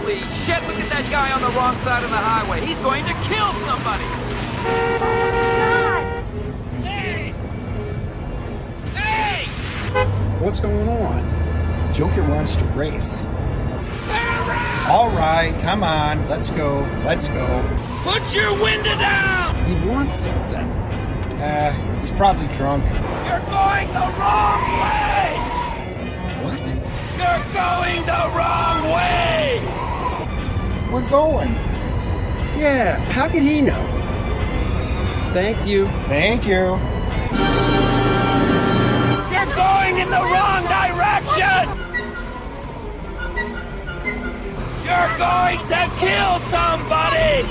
Holy shit, look at that guy on the wrong side of the highway. He's going to kill somebody. God! Hey! Hey! What's going on? Joker wants to race. All right, come on, let's go. Put your window down! He wants something. He's probably drunk. You're going the wrong way! What? You're going the wrong way! We're going. Yeah, how could he know? Thank you. You're going in the wrong direction! You're going to kill somebody!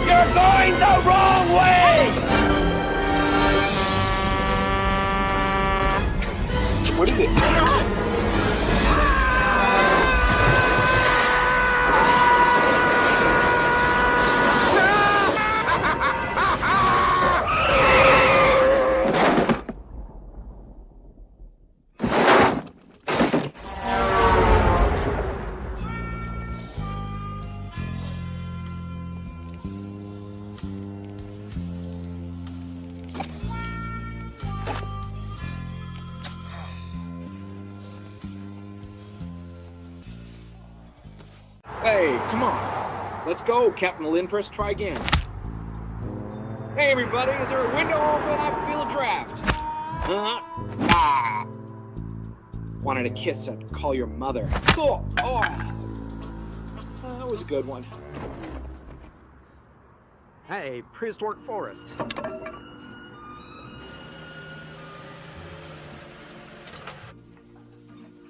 You're going the wrong way! What is it? Hey, come on. Let's go, Captain Lindfors. Try again. Hey, everybody, is there a window open? I feel a draft. Wanted a kiss and call your mother. That was a good one. Hey, prehistoric forest.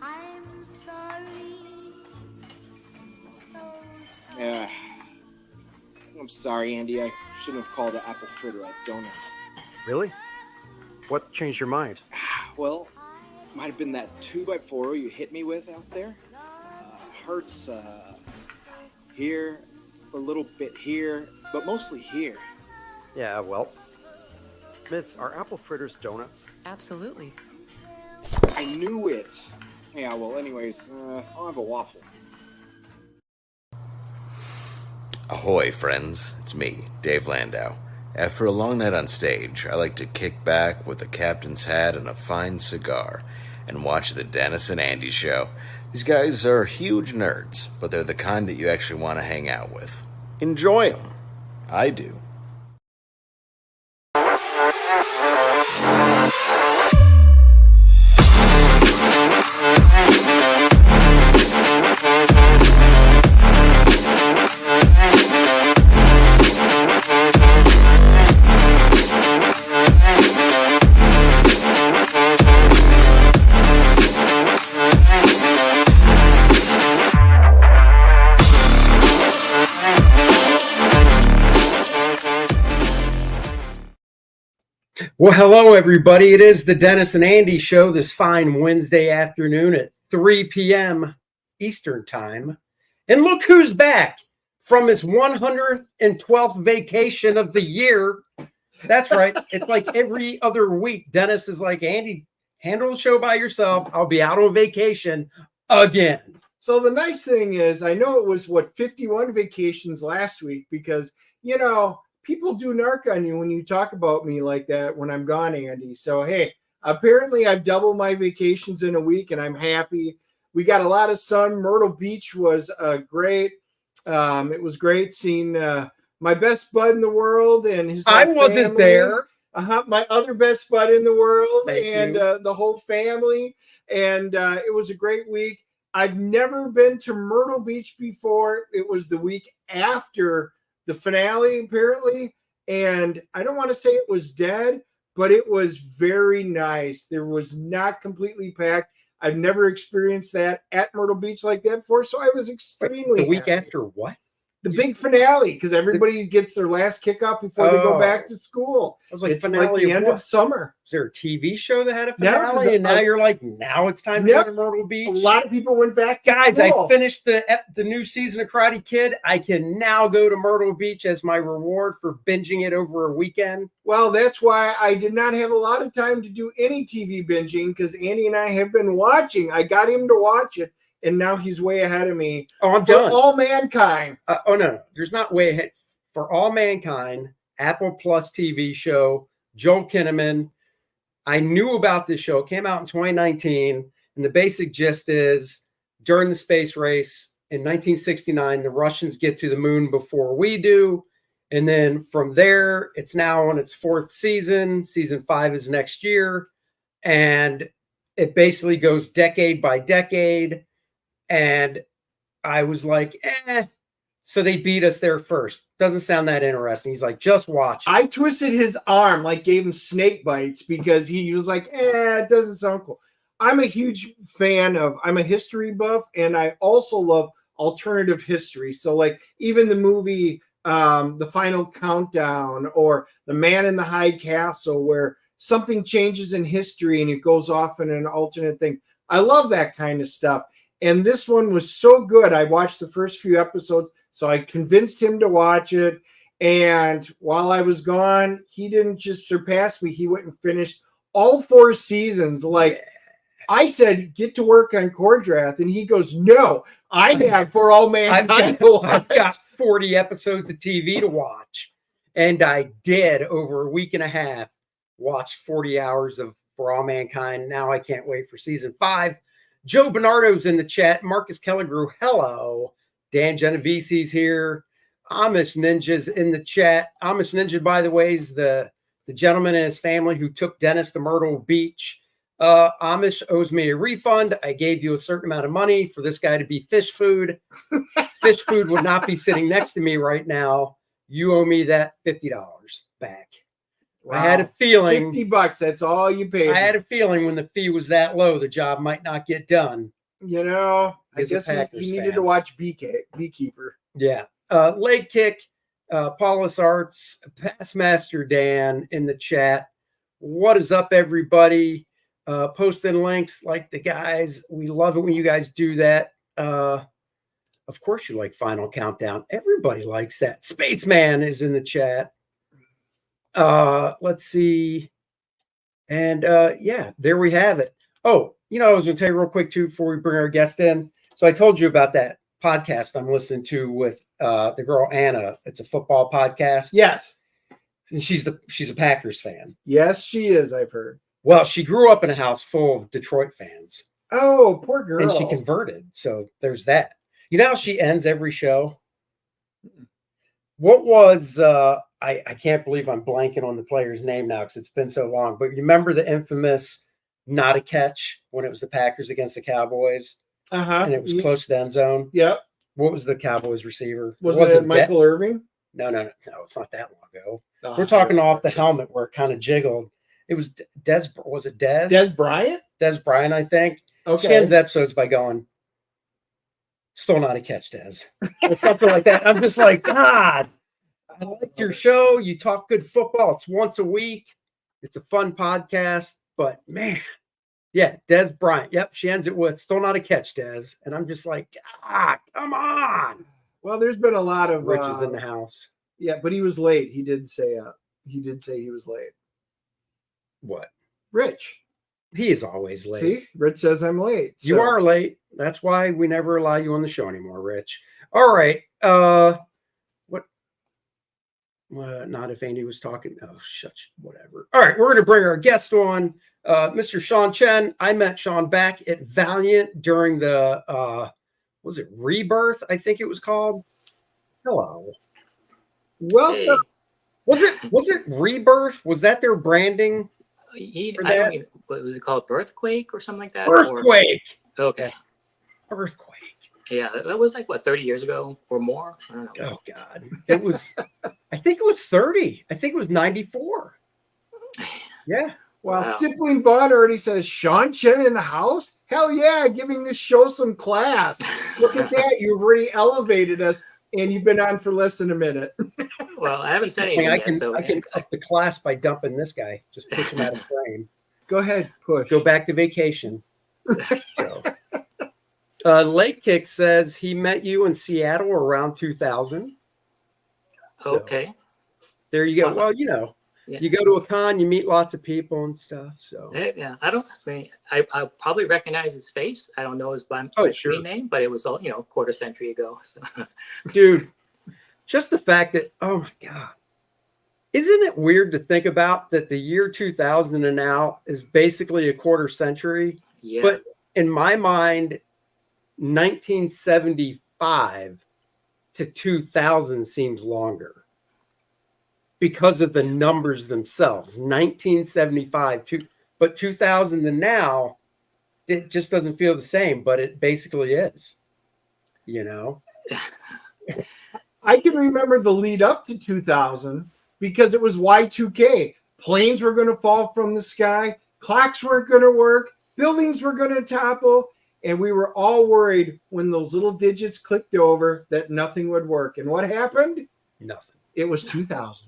I'm sorry. Yeah. I'm sorry, Andy. I shouldn't have called the apple fritter a donut. Really? What changed your mind? Well, might have been that 2x4 you hit me with out there. Hurts here, a little bit here, but mostly here. Yeah, well. Miss, are apple fritters donuts? Absolutely. I knew it. Yeah, well, anyways, I'll have a waffle. Ahoy, friends. It's me, Dave Landau. After a long night on stage, I like to kick back with a captain's hat and a fine cigar and watch the Dennis and Andy show. These guys are huge nerds, but they're the kind that you actually want to hang out with. Enjoy them. I do. Well, hello, everybody. It is the Dennis and Andy show this fine Wednesday afternoon at 3 p.m. Eastern Time. And look who's back from his 112th vacation of the year. That's right. It's like every other week. Dennis is like, Andy, handle the show by yourself. I'll be out on vacation again. So the nice thing is, I know it was, 51 vacations last week because, people do narc on you when you talk about me like that when I'm gone, Andy. So, hey, apparently I've doubled my vacations in a week and I'm happy. We got a lot of sun. Myrtle Beach was great. It was great seeing my best bud in the world and his I wasn't family. there. My other best bud in the world. Thank and you. The whole family. And it was a great week. I've never been to Myrtle Beach before. It was the week after the finale, apparently. And I don't want to say it was dead, but it was very nice. There was not completely packed. I've never experienced that at Myrtle Beach like that before. So I was extremely The week happy. after what? The big finale, because everybody gets their last kickoff before they go back to school. I was like, It's like finale the of end what? of summer. Is there a TV show that had a Yeah, finale? And now you're like, now it's time to go to Myrtle Beach? A lot of people went back to Guys, school. I finished the new season of Karate Kid. I can now go to Myrtle Beach as my reward for binging it over a weekend. Well, that's why I did not have a lot of time to do any TV binging, because Andy and I have been watching. I got him to watch it, and now he's way ahead of me. Oh, I'm For done. All Mankind. No. There's not way ahead. For All Mankind, Apple Plus TV show, Joel Kinnaman. I knew about this show. It came out in 2019. And the basic gist is during the space race in 1969, the Russians get to the moon before we do. And then from there, it's now on its 4th season. Season 5 is next year. And it basically goes decade by decade. And I was like, So they beat us there first. Doesn't sound that interesting. He's like, just watch it. I twisted his arm, like gave him snake bites, because he was like, it doesn't sound cool. I'm a huge fan of, I'm a history buff, and I also love alternative history. So like even the movie, The Final Countdown, or The Man in the High Castle, where something changes in history and it goes off in an alternate thing. I love that kind of stuff. And this one was so good. I watched the first few episodes, so I convinced him to watch it. And while I was gone, he didn't just surpass me. He went and finished all 4 seasons. Like I said, get to work on Kor-Drath. And he goes, no, I have For All Mankind. I've got 40 episodes of TV to watch. And I did over a week and a half watch 40 hours of For All Mankind. Now I can't wait for season 5. Joe Bernardo's in the chat. Marcus Kellegrew, hello. Dan Geneviese's here. Amish Ninja's in the chat. Amish Ninja, by the way, is the gentleman and his family who took Dennis to Myrtle Beach. Amish owes me a refund. I gave you a certain amount of money for this guy to be fish food. Fish food would not be sitting next to me right now. You owe me that $50 back. Wow. I had a feeling $50, that's all you paid. I had a feeling when the fee was that low, the job might not get done. You know, I guess he needed to watch Beekeeper. Yeah. Leg kick, Paulus Arts, Passmaster Dan in the chat. What is up, everybody? Posting links like the guys. We love it when you guys do that. Of course, you like Final Countdown. Everybody likes that. Spaceman is in the chat. Let's see. And yeah, there we have it. Oh, I was going to tell you real quick too before we bring our guest in. So I told you about that podcast I'm listening to with the girl Anna. It's a football podcast. Yes. And she's a Packers fan. Yes, she is, I've heard. Well, she grew up in a house full of Detroit fans. Oh, poor girl. And she converted. So there's that. You know how she ends every show? What was I can't believe I'm blanking on the player's name now because it's been so long. But you remember the infamous not a catch when it was the Packers against the Cowboys? Uh-huh. And it was close to the end zone? Yep. What was the Cowboys receiver? Was it Michael Irving? No, it's not that long ago. Oh, we're talking off the helmet where it kind of jiggled. It was Des. Was it Des? Des Bryant? Des Bryant, I think. Okay. She ends episodes by going, still not a catch, Des. Or something like that. I'm just like, God, I like your show. You talk good football. It's once a week. It's a fun podcast. But, man, yeah, Des Bryant. Yep, she ends it with, still not a catch, Des. And I'm just like, come on. Well, there's been a lot of Rich is in the house. Yeah, but he was late. He did say he was late. What? Rich. He is always late. See, Rich says I'm late. So. You are late. That's why we never allow you on the show anymore, Rich. All right. What? Not if Andy was talking. Oh, shush. Whatever. All right. We're going to bring our guest on, Mr. Sean Chen. I met Sean back at Valiant during the, was it Rebirth? I think it was called. Hello. Welcome. Hey. Was it Rebirth? Was that their branding? What was it called? Birthquake or something like that? Earthquake. Okay. Earthquake. Yeah, that was like 30 years ago or more. I don't know. Oh God, it was. I think it was 30. I think it was 94. Yeah. Wow. Stippling Bud already says Sean Chen in the house. Hell yeah, giving this show some class. Look at that. You've already elevated us and you've been on for less than a minute. Well, I haven't said I, mean, anything I yet, can so I can up the class by dumping this guy. Just push him out of frame. Go ahead, push. Go back to vacation. So, Lake Kick says he met you in Seattle around 2000. So, okay. there you go. Wow. Well, you know, Yeah. you go to a con, you meet lots of people and stuff. So, Yeah, I probably recognize his face. I don't know his by Oh, my sure. screen name, but it was all, quarter century ago. So dude, just the fact that, oh my God, isn't it weird to think about that the year 2000 and now is basically a quarter century? yeah. But in my mind, 1975 to 2000 seems longer because of the numbers themselves. 1975 to, but 2000 and now, it just doesn't feel the same, but it basically is, I can remember the lead up to 2000 because it was Y2K. Planes were going to fall from the sky, clocks weren't going to work, buildings were going to topple, and we were all worried when those little digits clicked over that nothing would work. And what happened? Nothing. It was 2000.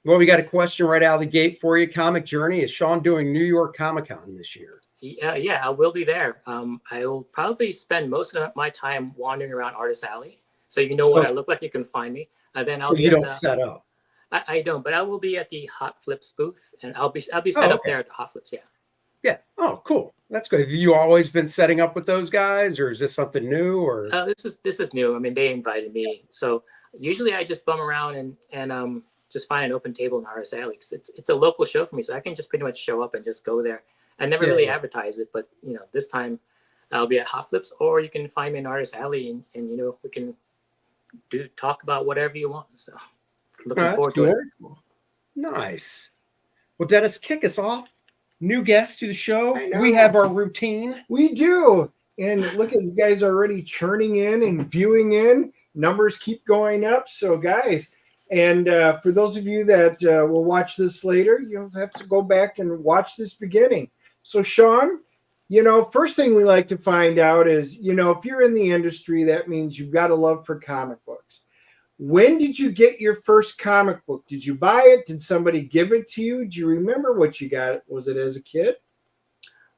Well, we got a question right out of the gate for you. Comic Journey, is Sean doing New York Comic Con this year? Yeah, I will be there. I will probably spend most of my time wandering around Artist Alley. So you know what I look like, you can find me. Then I'll So be you at don't set up. I don't, but I will be at the Hot Flips booth, and I'll be set up okay. there at the Hot Flips. Yeah. Yeah. Oh, cool. That's good. Have you always been setting up with those guys, or is this something new? Or this is new. I mean, they invited me, so usually I just bum around and just find an open table in Artist Alley. 'Cause it's a local show for me, so I can just pretty much show up and just go there. I never really advertise it, but this time I'll be at Hot Flips, or you can find me in Artist Alley, and we can talk about whatever you want. So looking forward to it. Cool. Nice. Well, Dennis, kick us off. New guest to the show. We have our routine. We do. And look at you guys already churning in and viewing in. Numbers keep going up. So, guys, and for those of you that will watch this later, you'll have to go back and watch this beginning. So, Sean, first thing we like to find out is, if you're in the industry, that means you've got a love for comic books. When did you get your first comic book? Did you buy it? Did somebody give it to you? Do you remember what you got? Was it as a kid?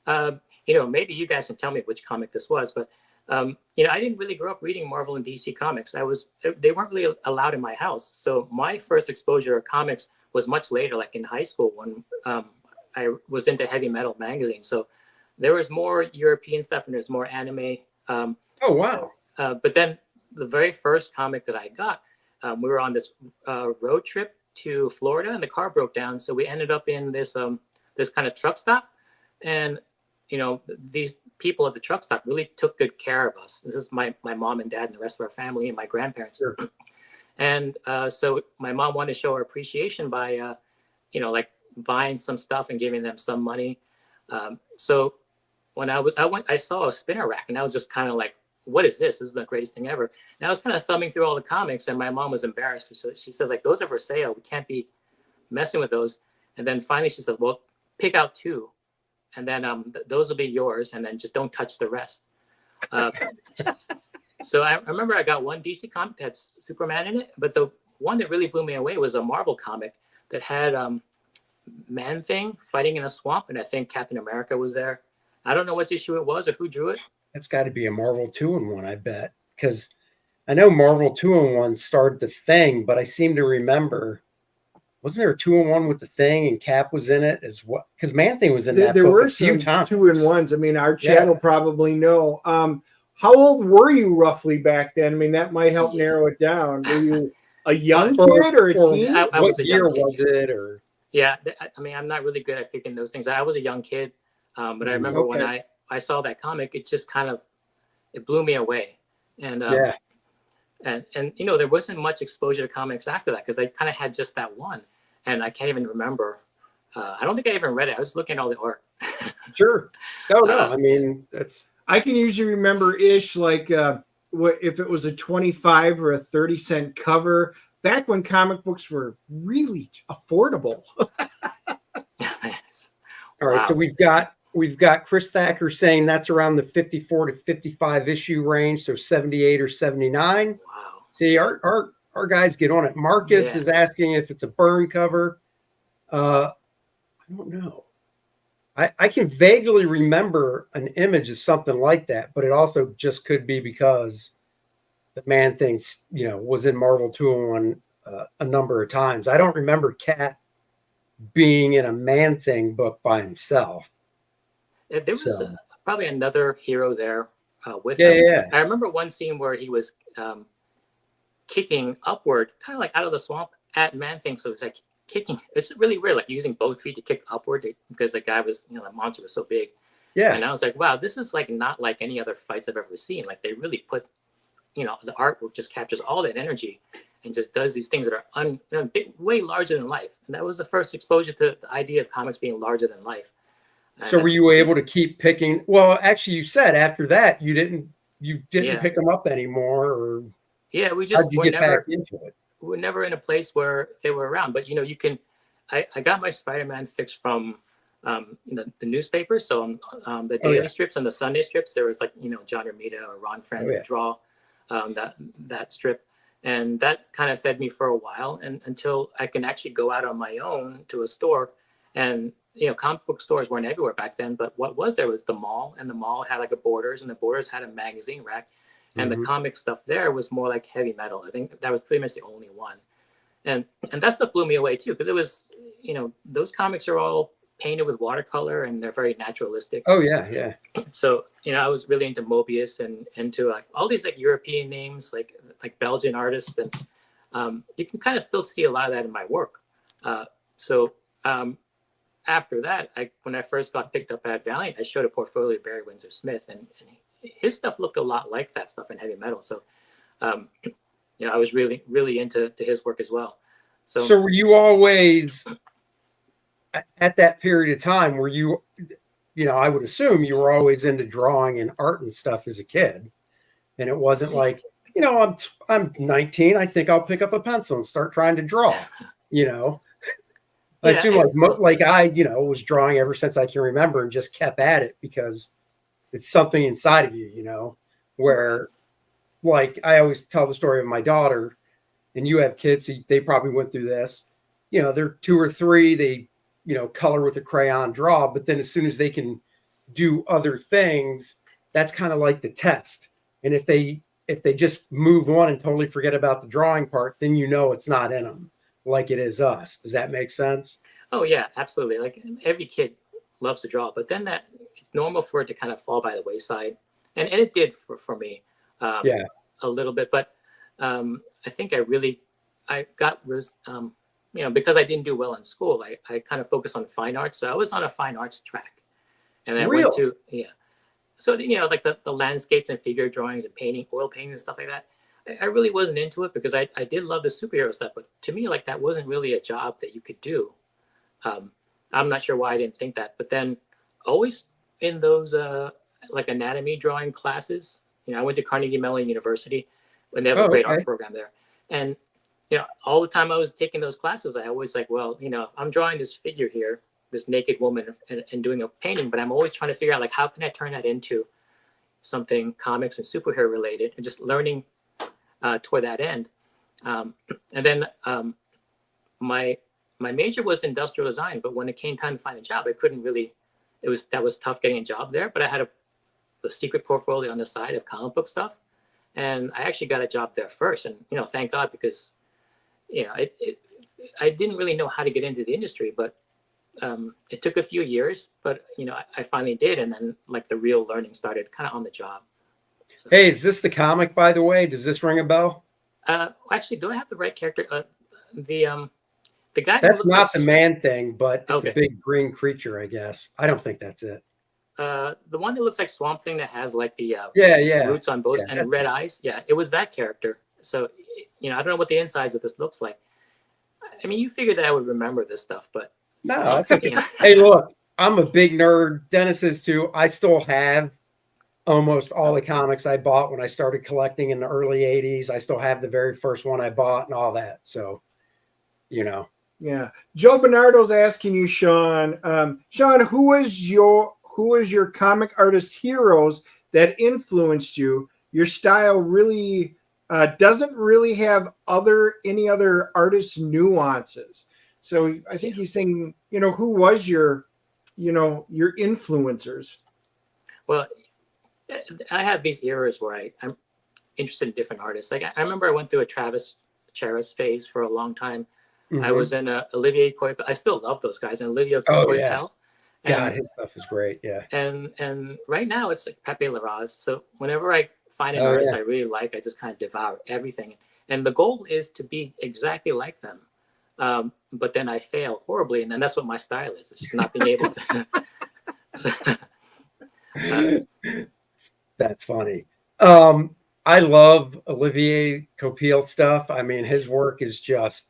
Maybe you guys can tell me which comic this was, but I didn't really grow up reading Marvel and DC comics. They weren't really allowed in my house. So my first exposure of comics was much later, like in high school when I was into heavy metal magazines. So there was more European stuff and there's more anime. Oh, wow. But then the very first comic that I got, we were on this road trip to Florida and the car broke down. So we ended up in this kind of truck stop. And, these people at the truck stop really took good care of us. This is my mom and dad and the rest of our family and my grandparents. Sure. And so my mom wanted to show her appreciation by, like buying some stuff and giving them some money. So when I saw a spinner rack and I was just kind of like, what is this? This is the greatest thing ever. And I was kind of thumbing through all the comics and my mom was embarrassed. So she says, like, those are for sale. We can't be messing with those. And then finally she said, well, pick out two. And then those will be yours. And then just don't touch the rest. So I remember I got one DC comic that had Superman in it. But the one that really blew me away was a Marvel comic that had Man-Thing fighting in a swamp. And I think Captain America was there. I don't know what issue it was or who drew it. That's got to be a Marvel 2-in-1, I bet. Because I know Marvel 2-in-1 started the Thing, but I seem to remember, wasn't there a 2-in-1 with the Thing and Cap was in it as well? Because Man-Thing was in that there book were a few some times. 2-in-1s. I mean, our chat will probably know. How old were you roughly back then? I mean, that might help narrow it down. Were you a young kid or a teen? I was a young year kid. Was it? Or yeah, I mean, I'm not really good at figuring those things. I was a young kid, but I remember when I saw that comic, it just kind of it blew me away. And and there wasn't much exposure to comics after that because I kind of had just that one, and I can't even remember. I don't think I even read it. I was looking at all the art. Sure. No. I mean, that's. I can usually remember like what if it was a 25 or a 30-cent cover back when comic books were really affordable. All right, so we've got we've got Chris Thacker saying that's around the 54 to 55 issue range, so 78 or 79. Wow. See, our guys get on it. Marcus Yeah. is asking if it's a burn cover. I don't know. I can vaguely remember an image of something like that, but it also just could be because the Man Thing, was in Marvel 201 a number of times. I don't remember Cat being in a Man Thing book by himself. There was probably another hero there with Yeah, him. yeah. I remember one scene where he was kicking upward, kind of like out of the swamp at Man Thing. So it's like kicking. It's really weird, like using both feet to kick upward because the guy was, the monster was so big. Yeah. And I was like, wow, this is like not like any other fights I've ever seen. Like they really put, the artwork just captures all that energy and just does these things that are way larger than life. And that was the first exposure to the idea of comics being larger than life. So were you able to keep picking? Well, actually, you said after that you didn't pick them up anymore, or yeah, we just how'd you get back into it? We were never in a place where they were around. But you can. I got my Spider-Man fix from the newspaper. So the daily strips and the Sunday strips, there was like John Romita or Ron Friend would draw that strip, and that kind of fed me for a while, and until I can actually go out on my own to a store. And comic book stores weren't everywhere back then, but what was there was the mall, and the mall had like a Borders, and the Borders had a magazine rack, and the comic stuff there was more like heavy metal. I think that was pretty much the only one, and that stuff blew me away too, because it was those comics are all painted with watercolor and they're very naturalistic. Oh yeah. So I was really into Mobius and into like all these like European names, like Belgian artists, and you can kind of still see a lot of that in my work. After that, when I first got picked up at Valiant, I showed a portfolio of Barry Windsor Smith, and his stuff looked a lot like that stuff in heavy metal. So, I was really, really into his work as well. So were you always at that period of time? Were you, I would assume you were always into drawing and art and stuff as a kid, and it wasn't like, I'm 19. I think I'll pick up a pencil and start trying to draw. I assume like I, was drawing ever since I can remember and just kept at it because it's something inside of you, where like I always tell the story of my daughter, and you have kids, so they probably went through this. They're 2 or 3, they, color with a crayon, draw, but then as soon as they can do other things, that's kind of like the test. And if they just move on and totally forget about the drawing part, then it's not in them. Like it is us. Does that make sense? Oh yeah, absolutely. Like every kid loves to draw, but then it's normal for it to kind of fall by the wayside, and it did for me a little bit. But I think I got because I didn't do well in school, I kind of focused on fine arts. So I was on a fine arts track, and I went to so like the landscapes and figure drawings and painting, oil painting and stuff like that. I really wasn't into it because I did love the superhero stuff, but to me, like that wasn't really a job that you could do. I'm not sure why I didn't think that, but then always in those like anatomy drawing classes, I went to Carnegie Mellon University when they have a great art program there. And, all the time I was taking those classes, I always like, well, I'm drawing this figure here, this naked woman and doing a painting, but I'm always trying to figure out like, how can I turn that into something comics and superhero related, and just learning toward that end. And then my major was industrial design, but when it came time to find a job, I couldn't really, that was tough getting a job there, but I had a secret portfolio on the side of comic book stuff. And I actually got a job there first. And, thank God, because, I didn't really know how to get into the industry, but it took a few years, but, I finally did. And then like the real learning started kind of on the job. So. Hey, is this the comic, by the way? Does this ring a bell? Actually, do I have the right character? The guy. That's not like the Man Thing, but it's okay. A big green creature, I guess. I don't think that's it. The one that looks like Swamp Thing that has like the roots on both and red eyes. Yeah, it was that character. So I don't know what the insides of this looks like. I mean, you figured that I would remember this stuff, but no, that's okay. Hey, look, I'm a big nerd. Dennis is too. I still have almost all the comics I bought when I started collecting in the early 80s. I still have the very first one I bought and all that. So, Yeah. Joe Bernardo's asking you, Sean. Sean, who who is your comic artist heroes that influenced you? Your style really doesn't really have any other artist nuances. So I think he's saying, who was your influencers? Well, I have these eras where I'm interested in different artists. Like I remember I went through a Travis Charest phase for a long time. Mhm. I was in Olivier Coipel. I still love those guys, and Olivier Oh, Coipel. yeah. And, God, his stuff is great. Yeah. And right now it's like Pepe Larraz. So whenever I find an Oh, artist yeah. I really like, I just kind of devour everything. And the goal is to be exactly like them. But then I fail horribly, and then that's what my style is. It's just not being able to. That's funny. I love Olivier Coipel stuff. I mean, his work is just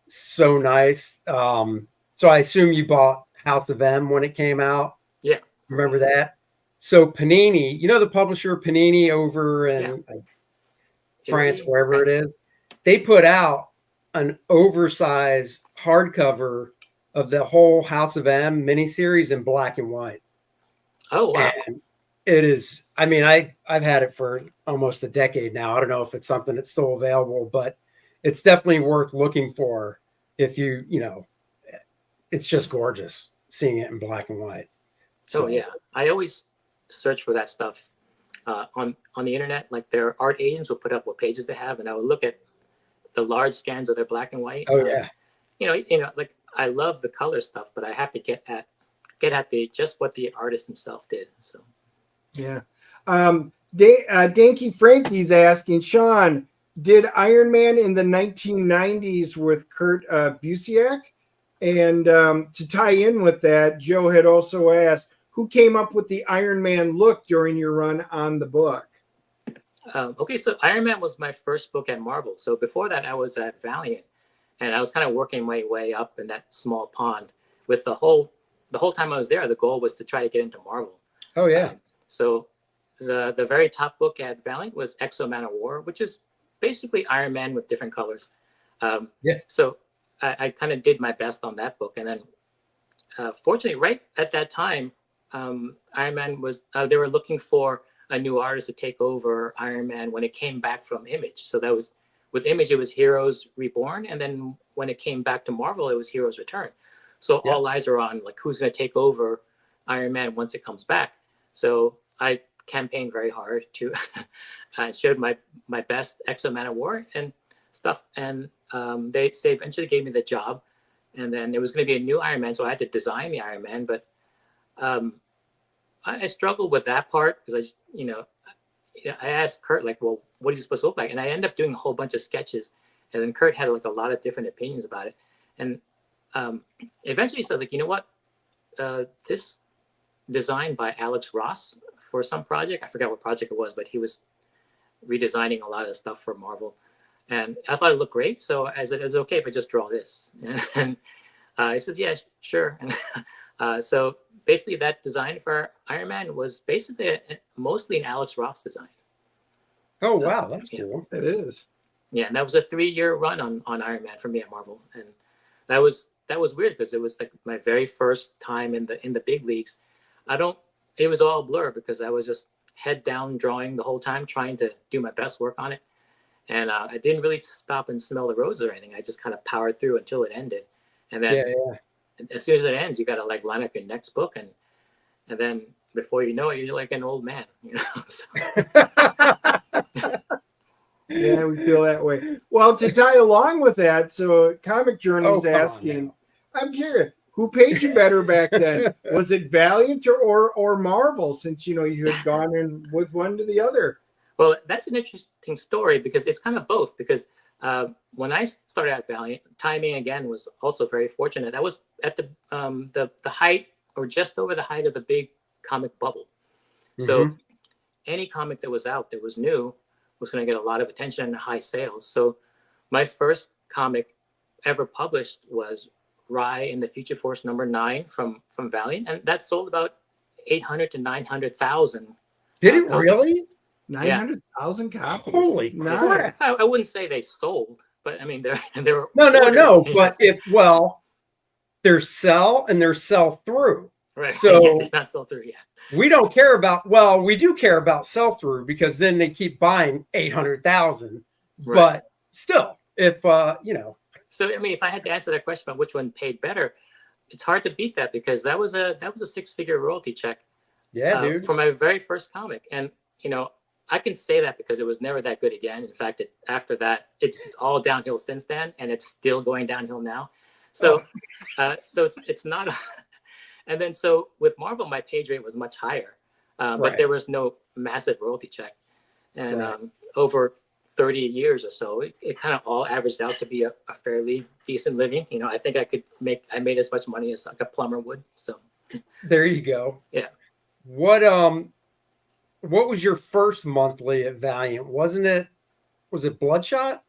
so nice. So I assume you bought House of M when it came out. Yeah. Remember that? So Panini, the publisher Panini over in France, Italy, wherever France. it is, they put out an oversized hardcover of the whole House of M miniseries in black and white. Oh, wow. And it is, I mean, I've had it for almost a decade now. I don't know if it's something that's still available, but it's definitely worth looking for if it's just gorgeous seeing it in black and white. Oh, yeah. I always search for that stuff on the internet. Like their art agents will put up what pages they have, and I would look at the large scans of their black and white. Oh, yeah. Like I love the color stuff, but I have to get at just what the artist himself did. So. Yeah. Danky Frankie's asking, Sean, did Iron Man in the 1990s with Kurt Busiek? And to tie in with that, Joe had also asked, who came up with the Iron Man look during your run on the book? Okay, so Iron Man was my first book at Marvel. So before that, I was at Valiant, and I was kind of working my way up in that small pond. With the whole time I was there, the goal was to try to get into Marvel. Oh, yeah. So the very top book at Valiant was Exo-Man of War, which is basically Iron Man with different colors. So I kind of did my best on that book. And then fortunately, right at that time, Iron Man was, they were looking for a new artist to take over Iron Man when it came back from Image. So that was, with Image, it was Heroes Reborn. And then when it came back to Marvel, it was Heroes Return. So all eyes are on like who's going to take over Iron Man once it comes back. So I campaigned very hard to I showed my best Exo-Man of War and stuff. And they eventually gave me the job. And then it was going to be a new Iron Man. So I had to design the Iron Man. But I struggled with that part because I asked Kurt, like, well, what is he supposed to look like? And I ended up doing a whole bunch of sketches. And then Kurt had like a lot of different opinions about it. And eventually he said, like, you know what? This designed by Alex Ross for some project. I forgot what project it was, but he was redesigning a lot of stuff for Marvel. And I thought it looked great. So I said, is it okay if I just draw this? And he says, yeah, sure. And so basically that design for Iron Man was basically mostly an Alex Ross design. Oh, wow. That's cool. It is. Yeah. And that was a 3-year run on Iron Man for me at Marvel. And that was weird because it was like my very first time in the big leagues. It was all a blur because I was just head down drawing the whole time, trying to do my best work on it. And I didn't really stop and smell the roses or anything. I just kind of powered through until it ended. And then as soon as it ends, you got to like line up your next book. And then before you know it, you're like an old man, So. Yeah, we feel that way. Well, to tie along with that, so Comic Journey's asking, I'm curious, who paid you better back then? Was it Valiant or Marvel, since you had gone in with one to the other? Well, that's an interesting story because it's kind of both. Because when I started at Valiant, timing again was also very fortunate. That was at the height or just over the height of the big comic bubble. So any comic that was out that was new was going to get a lot of attention and high sales. So my first comic ever published was Rye in the Future Force #9 from Valiant, and that sold about 800 to 900,000. Did it really? 900,000 copies. Holy crap! I wouldn't say they sold, but I mean they were no. But there's sell and there's sell through. Right. So Did not sell through yet. we don't care about, well, we do care about sell through because then they keep buying 800,000. Right. But still, if, you know, So I mean, if I had to answer that question about which one paid better, it's hard to beat that because that was a 6-figure royalty check yeah, dude. for my very first comic. And you know, I can say that because it was never that good again. In fact, after that, it's all downhill since then, and it's still going downhill now. So, so it's not. And then so with Marvel, my page rate was much higher, but Right. there was no massive royalty check, and Right. Over 30 years or so, it kind of all averaged out to be a fairly decent living. You know, I think I made as much money as like a plumber would. So There you go. yeah. What was your first monthly at Valiant? Was it Bloodshot?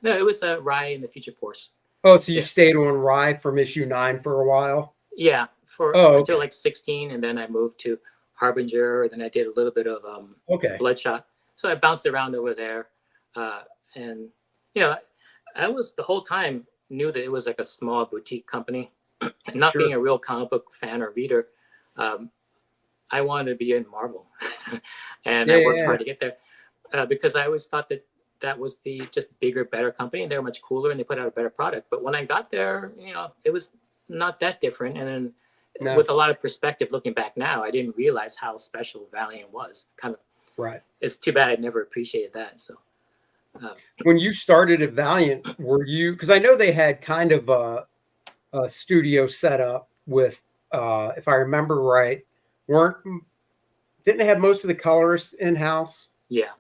No, it was a Rye in the Future Force. Oh, so you Yeah. stayed on Rye from issue 9 for a while? Yeah, Oh, until okay. like 16, and then I moved to Harbinger, and then I did a little bit of Okay. Bloodshot. So I bounced around over there, and you know, I was the whole time knew that it was like a small boutique company. And not Sure. being a real comic book fan or reader, I wanted to be in Marvel, and I worked hard to get there because I always thought that was the just bigger, better company, and they were much cooler and they put out a better product. But when I got there, you know, it was not that different. And then No. with a lot of perspective looking back now, I didn't realize how special Valiant was. Kind of, Right. it's too bad I never appreciated that. So When you started at Valiant, were you, because I know they had kind of a studio set up with, if I remember right, didn't they have most of the colorists in house? yeah,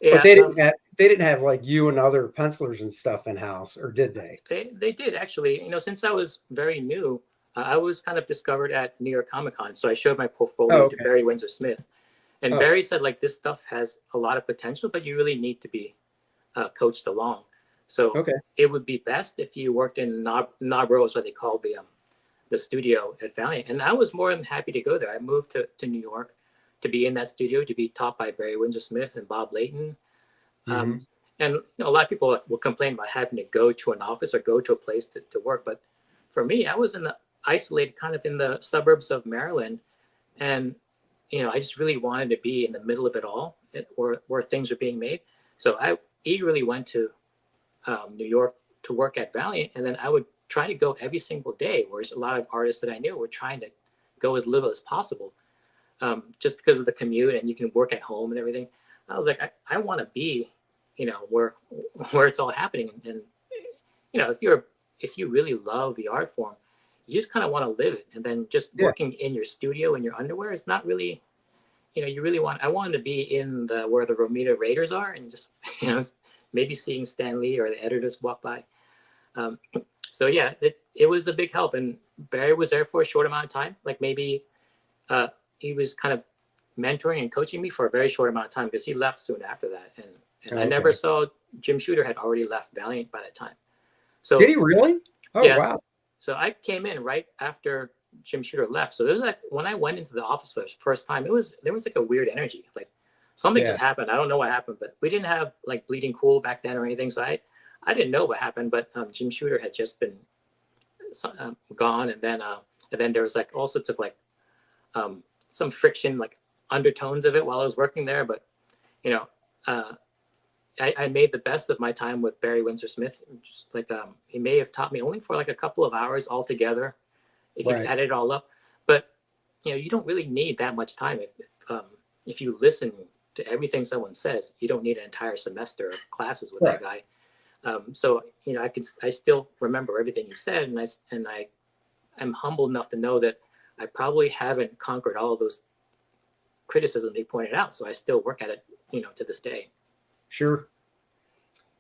But they didn't have like you and other pencilers and stuff in house, or did they? They did actually. You know, since I was very new, I was kind of discovered at New York Comic Con, so I showed my portfolio to Barry Windsor Smith, and Barry said like this stuff has a lot of potential, but you really need to be coached along. So it would be best if you worked in Nobro, is what they called the studio at Valiant, and I was more than happy to go there. I moved to New York to be in that studio, to be taught by Barry Windsor Smith and Bob Layton. And you know, a lot of people will complain about having to go to an office or go to a place to work. But for me, I was isolated kind of in the suburbs of Maryland. And, you know, I just really wanted to be in the middle of it all, where things are being made. So I eagerly went to New York to work at Valiant. And then I would try to go every single day, whereas a lot of artists that I knew were trying to go as little as possible. Just because of the commute and you can work at home and everything. I was like, I want to be, you know, where it's all happening. And, you know, if you really love the art form, you just kind of want to live it. And then just working in your studio in your underwear is not really, you know, I wanted to be in where the Romita Raiders are and just, you know, maybe seeing Stan Lee or the editors walk by. So yeah, it was a big help. And Barry was there for a short amount of time, like maybe, he was kind of mentoring and coaching me for a very short amount of time because he left soon after that. And I never saw Jim Shooter had already left Valiant by that time. So did he really? Oh, yeah, wow. So I came in right after Jim Shooter left. So it was like when I went into the office for the first time, there was like a weird energy. Like something just happened. I don't know what happened, but we didn't have like Bleeding Cool back then or anything. So I didn't know what happened, but Jim Shooter had just been gone. And then there was like all sorts of like, some friction, like undertones of it while I was working there. But, you know, I made the best of my time with Barry Windsor Smith. Just like he may have taught me only for like a couple of hours altogether, if you add it all up. But, you know, you don't really need that much time. If you listen to everything someone says, you don't need an entire semester of classes with that guy. So, you know, I still remember everything he said. And I'm humble enough to know that I probably haven't conquered all of those criticisms he pointed out. So I still work at it, you know, to this day. Sure.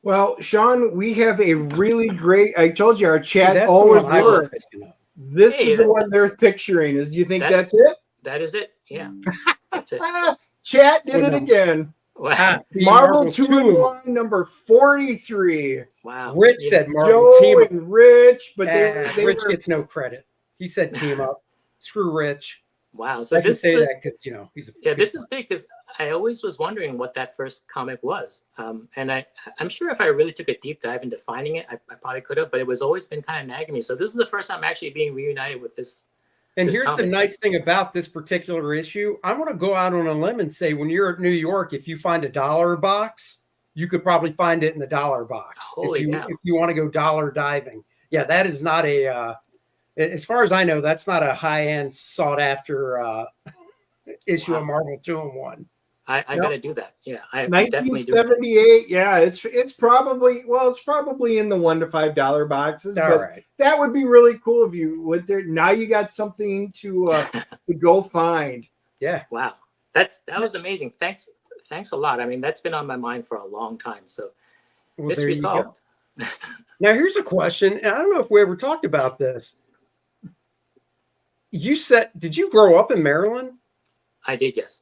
Well, Sean, we have a really great, I told you our chat always works. This is the one they're picturing. Do you think that's it? That is it. Yeah. That's it. Chat did it again. Wow. Marvel 2-in-1 number 43. Wow. Rich said Marvel Joe team up. and Rich, but Rich gets no credit. He said team up. Screw Rich. Wow. So I can say that because, you know, he's this is big because I always was wondering what that first comic was. And I'm sure if I really took a deep dive into finding it, I probably could have, but it was always been kind of nagging me. So this is the first time I'm actually being reunited with this And this here's the comic. nice thing about this particular issue. I'm going to go out on a limb and say when you're at New York, if you find a dollar box, you could probably find it in the dollar box. Holy cow. If you want to go dollar diving. Yeah, that is not a as far as I know, that's not a high-end sought after issue of Marvel 2-in-1. I Nope. gotta do that. Yeah, I definitely do. 1978. Yeah, it's probably in the $1 to $5 boxes. All but right. that would be really cool if you would there. Now you got something to go find. Yeah. Wow, that was amazing. Thanks a lot. I mean, that's been on my mind for a long time. So Well, there mystery you solved. go. Now here's a question. And I don't know if we ever talked about this. Did you grow up in Maryland? I did, yes.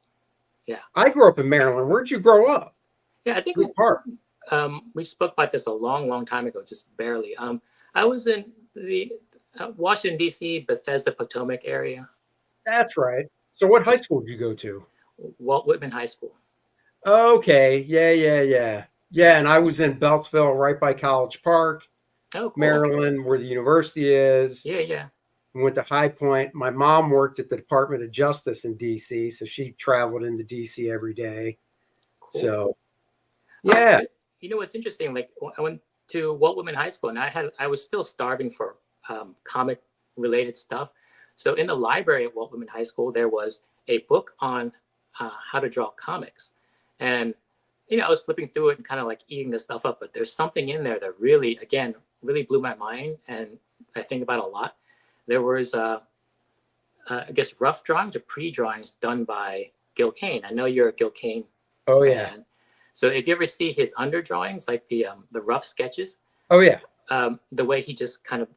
Yeah. I grew up in Maryland. Where'd you grow up? Yeah, I think What part? we spoke about this a long time ago, just barely. I was in the Washington, D.C., Bethesda, Potomac area, That's right. So what high school did you go to? Walt Whitman High School. Okay. Yeah. Yeah, and I was in Beltsville, right by College Park, Oh, cool. Maryland, where the university is. Yeah. Went to High Point. My mom worked at the Department of Justice in D.C., so she traveled into D.C. every day. Cool. So, yeah. You know what's interesting? Like I went to Walt Whitman High School, and I was still starving for comic related stuff. So in the library at Walt Whitman High School, there was a book on how to draw comics, and I was flipping through it and kind of like eating this stuff up. But there's something in there that really blew my mind, and I think about a lot. There was, I guess, rough drawings or pre-drawings done by Gil Kane. I know you're a Gil Kane Oh, fan. yeah. So if you ever see his under drawings, like the rough sketches, Oh, yeah. the way he just kind of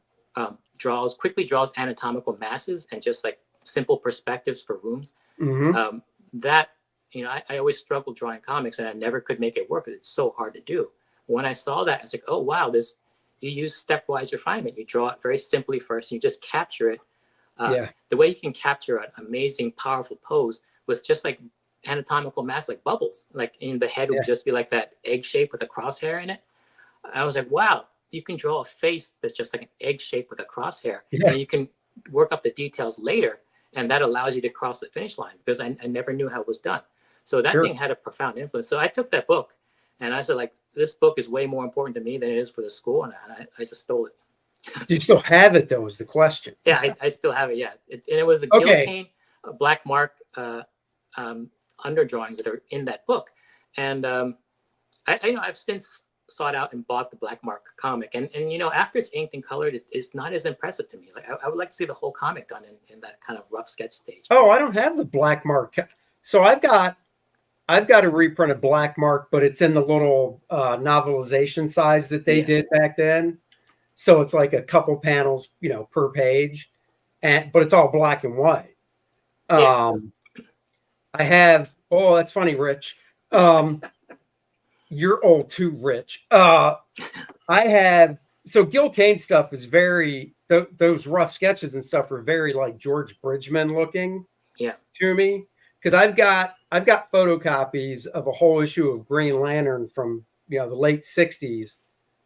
quickly draws anatomical masses and just like simple perspectives for rooms. Mm-hmm. That, I always struggled drawing comics and I never could make it work because it's so hard to do. When I saw that, I was like, oh, wow, you use stepwise refinement. You draw it very simply first. And you just capture it. The way you can capture an amazing, powerful pose with just like anatomical mass, like bubbles, like in the head would just be like that egg shape with a crosshair in it. I was like, wow, you can draw a face that's just like an egg shape with a crosshair. Yeah. And you can work up the details later. And that allows you to cross the finish line because I never knew how it was done. So that thing had a profound influence. So I took that book and I said, like, this book is way more important to me than it is for the school. And I just stole it. Do you still have it, though, is the question. Yeah, I still have it. Yeah. And it was a Gil Kane, black mark under drawings that are in that book. And I've since sought out and bought the black mark comic. And after it's inked and colored, it's not as impressive to me. Like I would like to see the whole comic done in that kind of rough sketch stage. Oh, I don't have the black mark. So I've got a reprinted black mark, but it's in the little novelization size that they did back then. So it's like a couple panels, per page, but it's all black and white. I have. Oh, that's funny, Rich. You're old too, Rich. I have. So Gil Kane stuff is very. Those rough sketches and stuff are very like George Bridgman looking. Yeah. To me. Because I've got photocopies of a whole issue of Green Lantern from the late 60s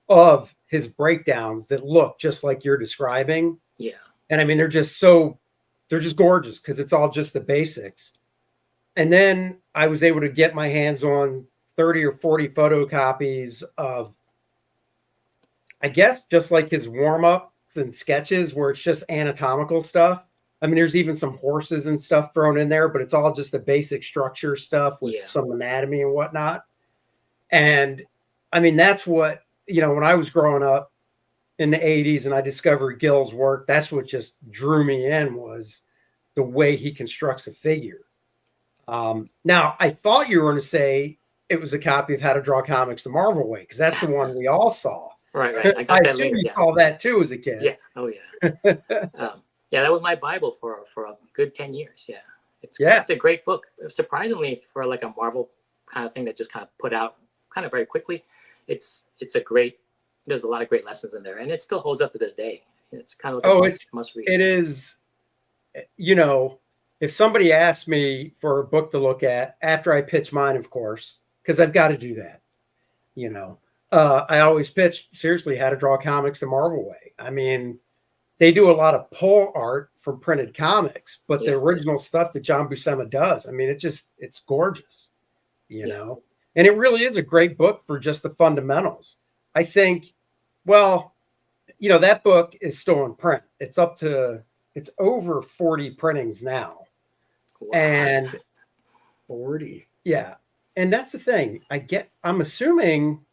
of his breakdowns that look just like you're describing. Yeah. And I mean they're just gorgeous because it's all just the basics. And then I was able to get my hands on 30 or 40 photocopies of, I guess, just like his warm-ups and sketches where it's just anatomical stuff. I mean, there's even some horses and stuff thrown in there, but it's all just the basic structure stuff with some anatomy and whatnot. And I mean, that's what, when I was growing up in the 80s and I discovered Gil's work, that's what just drew me in was the way he constructs a figure. Now, I thought you were going to say it was a copy of How to Draw Comics the Marvel Way, because that's the one we all saw. Right. I got I that assume later. you saw that too as a kid. Yeah. Oh, yeah. Yeah, that was my Bible for a good 10 years. Yeah. It's a great book. Surprisingly, for like a Marvel kind of thing that just kind of put out kind of very quickly, there's a lot of great lessons in there, and it still holds up to this day. It's kind of like a must read. It is, if somebody asks me for a book to look at after I pitch mine, of course, because I've got to do that, I always pitch seriously How to Draw Comics the Marvel Way. I mean, they do a lot of pull art from printed comics, but the Yeah. original stuff that John Buscema does, I mean, it's gorgeous, you Yeah. know, and it really is a great book for just the fundamentals. I think, well, you know, that book is still in print. It's over 40 printings now. Wow. And 40. yeah. And that's the thing. I'm assuming,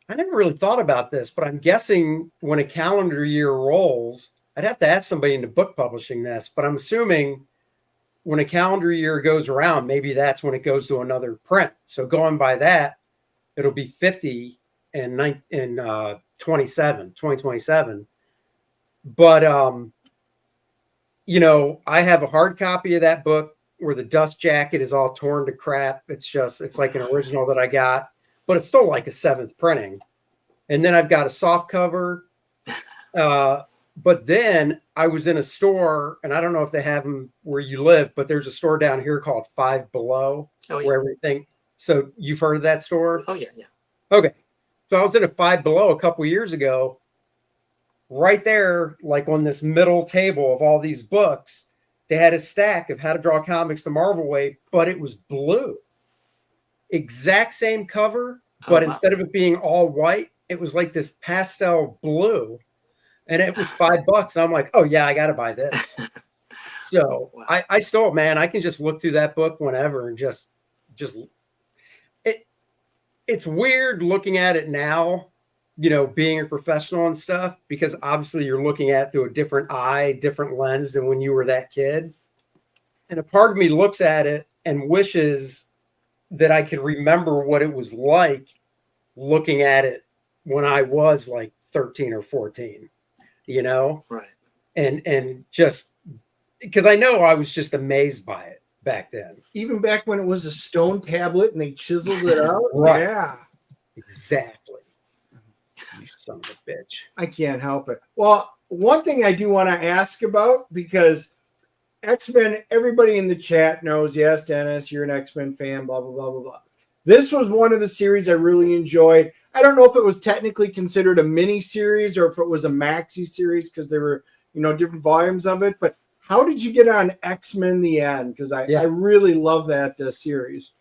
I never really thought about this, but I'm guessing when a calendar year rolls, I'd have to ask somebody into book publishing this, but I'm assuming when a calendar year goes around, maybe that's when it goes to another print. So going by that, it'll be 50 in 2027. But you know, I have a hard copy of that book where the dust jacket is all torn to crap. It's like an original that I got, but it's still like a 7th printing. And then I've got a soft cover. But then I was in a store, and I don't know if they have them where you live, but there's a store down here called Five Below, Oh, yeah. where everything. So you've heard of that store? Oh, yeah, yeah. Okay. So I was in a Five Below a couple years ago. Right there, like on this middle table of all these books, they had a stack of How to Draw Comics the Marvel Way, but it was blue. Exact same cover, but wow. instead of it being all white, it was like this pastel blue. And it was $5. And I'm like, oh yeah, I got to buy this. So Wow. I still, man, I can just look through that book whenever and just it's weird looking at it now, you know, being a professional and stuff, because obviously you're looking at it through a different eye, different lens than when you were that kid. And a part of me looks at it and wishes that I could remember what it was like looking at it when I was like 13 or 14, you know? Right. And just because I know I was just amazed by it back then. Even back when it was a stone tablet and they chiseled it out. Right. Yeah. Exactly. You son of a bitch. I can't help it. Well, one thing I do want to ask about, because X-Men, everybody in the chat knows, yes, Dennis, you're an X-Men fan, blah, blah, blah, blah, blah. This was one of the series I really enjoyed. I don't know if it was technically considered a mini series or if it was a maxi series, because there were, you know, different volumes of it. But how did you get on X-Men the End? Because I really love that series.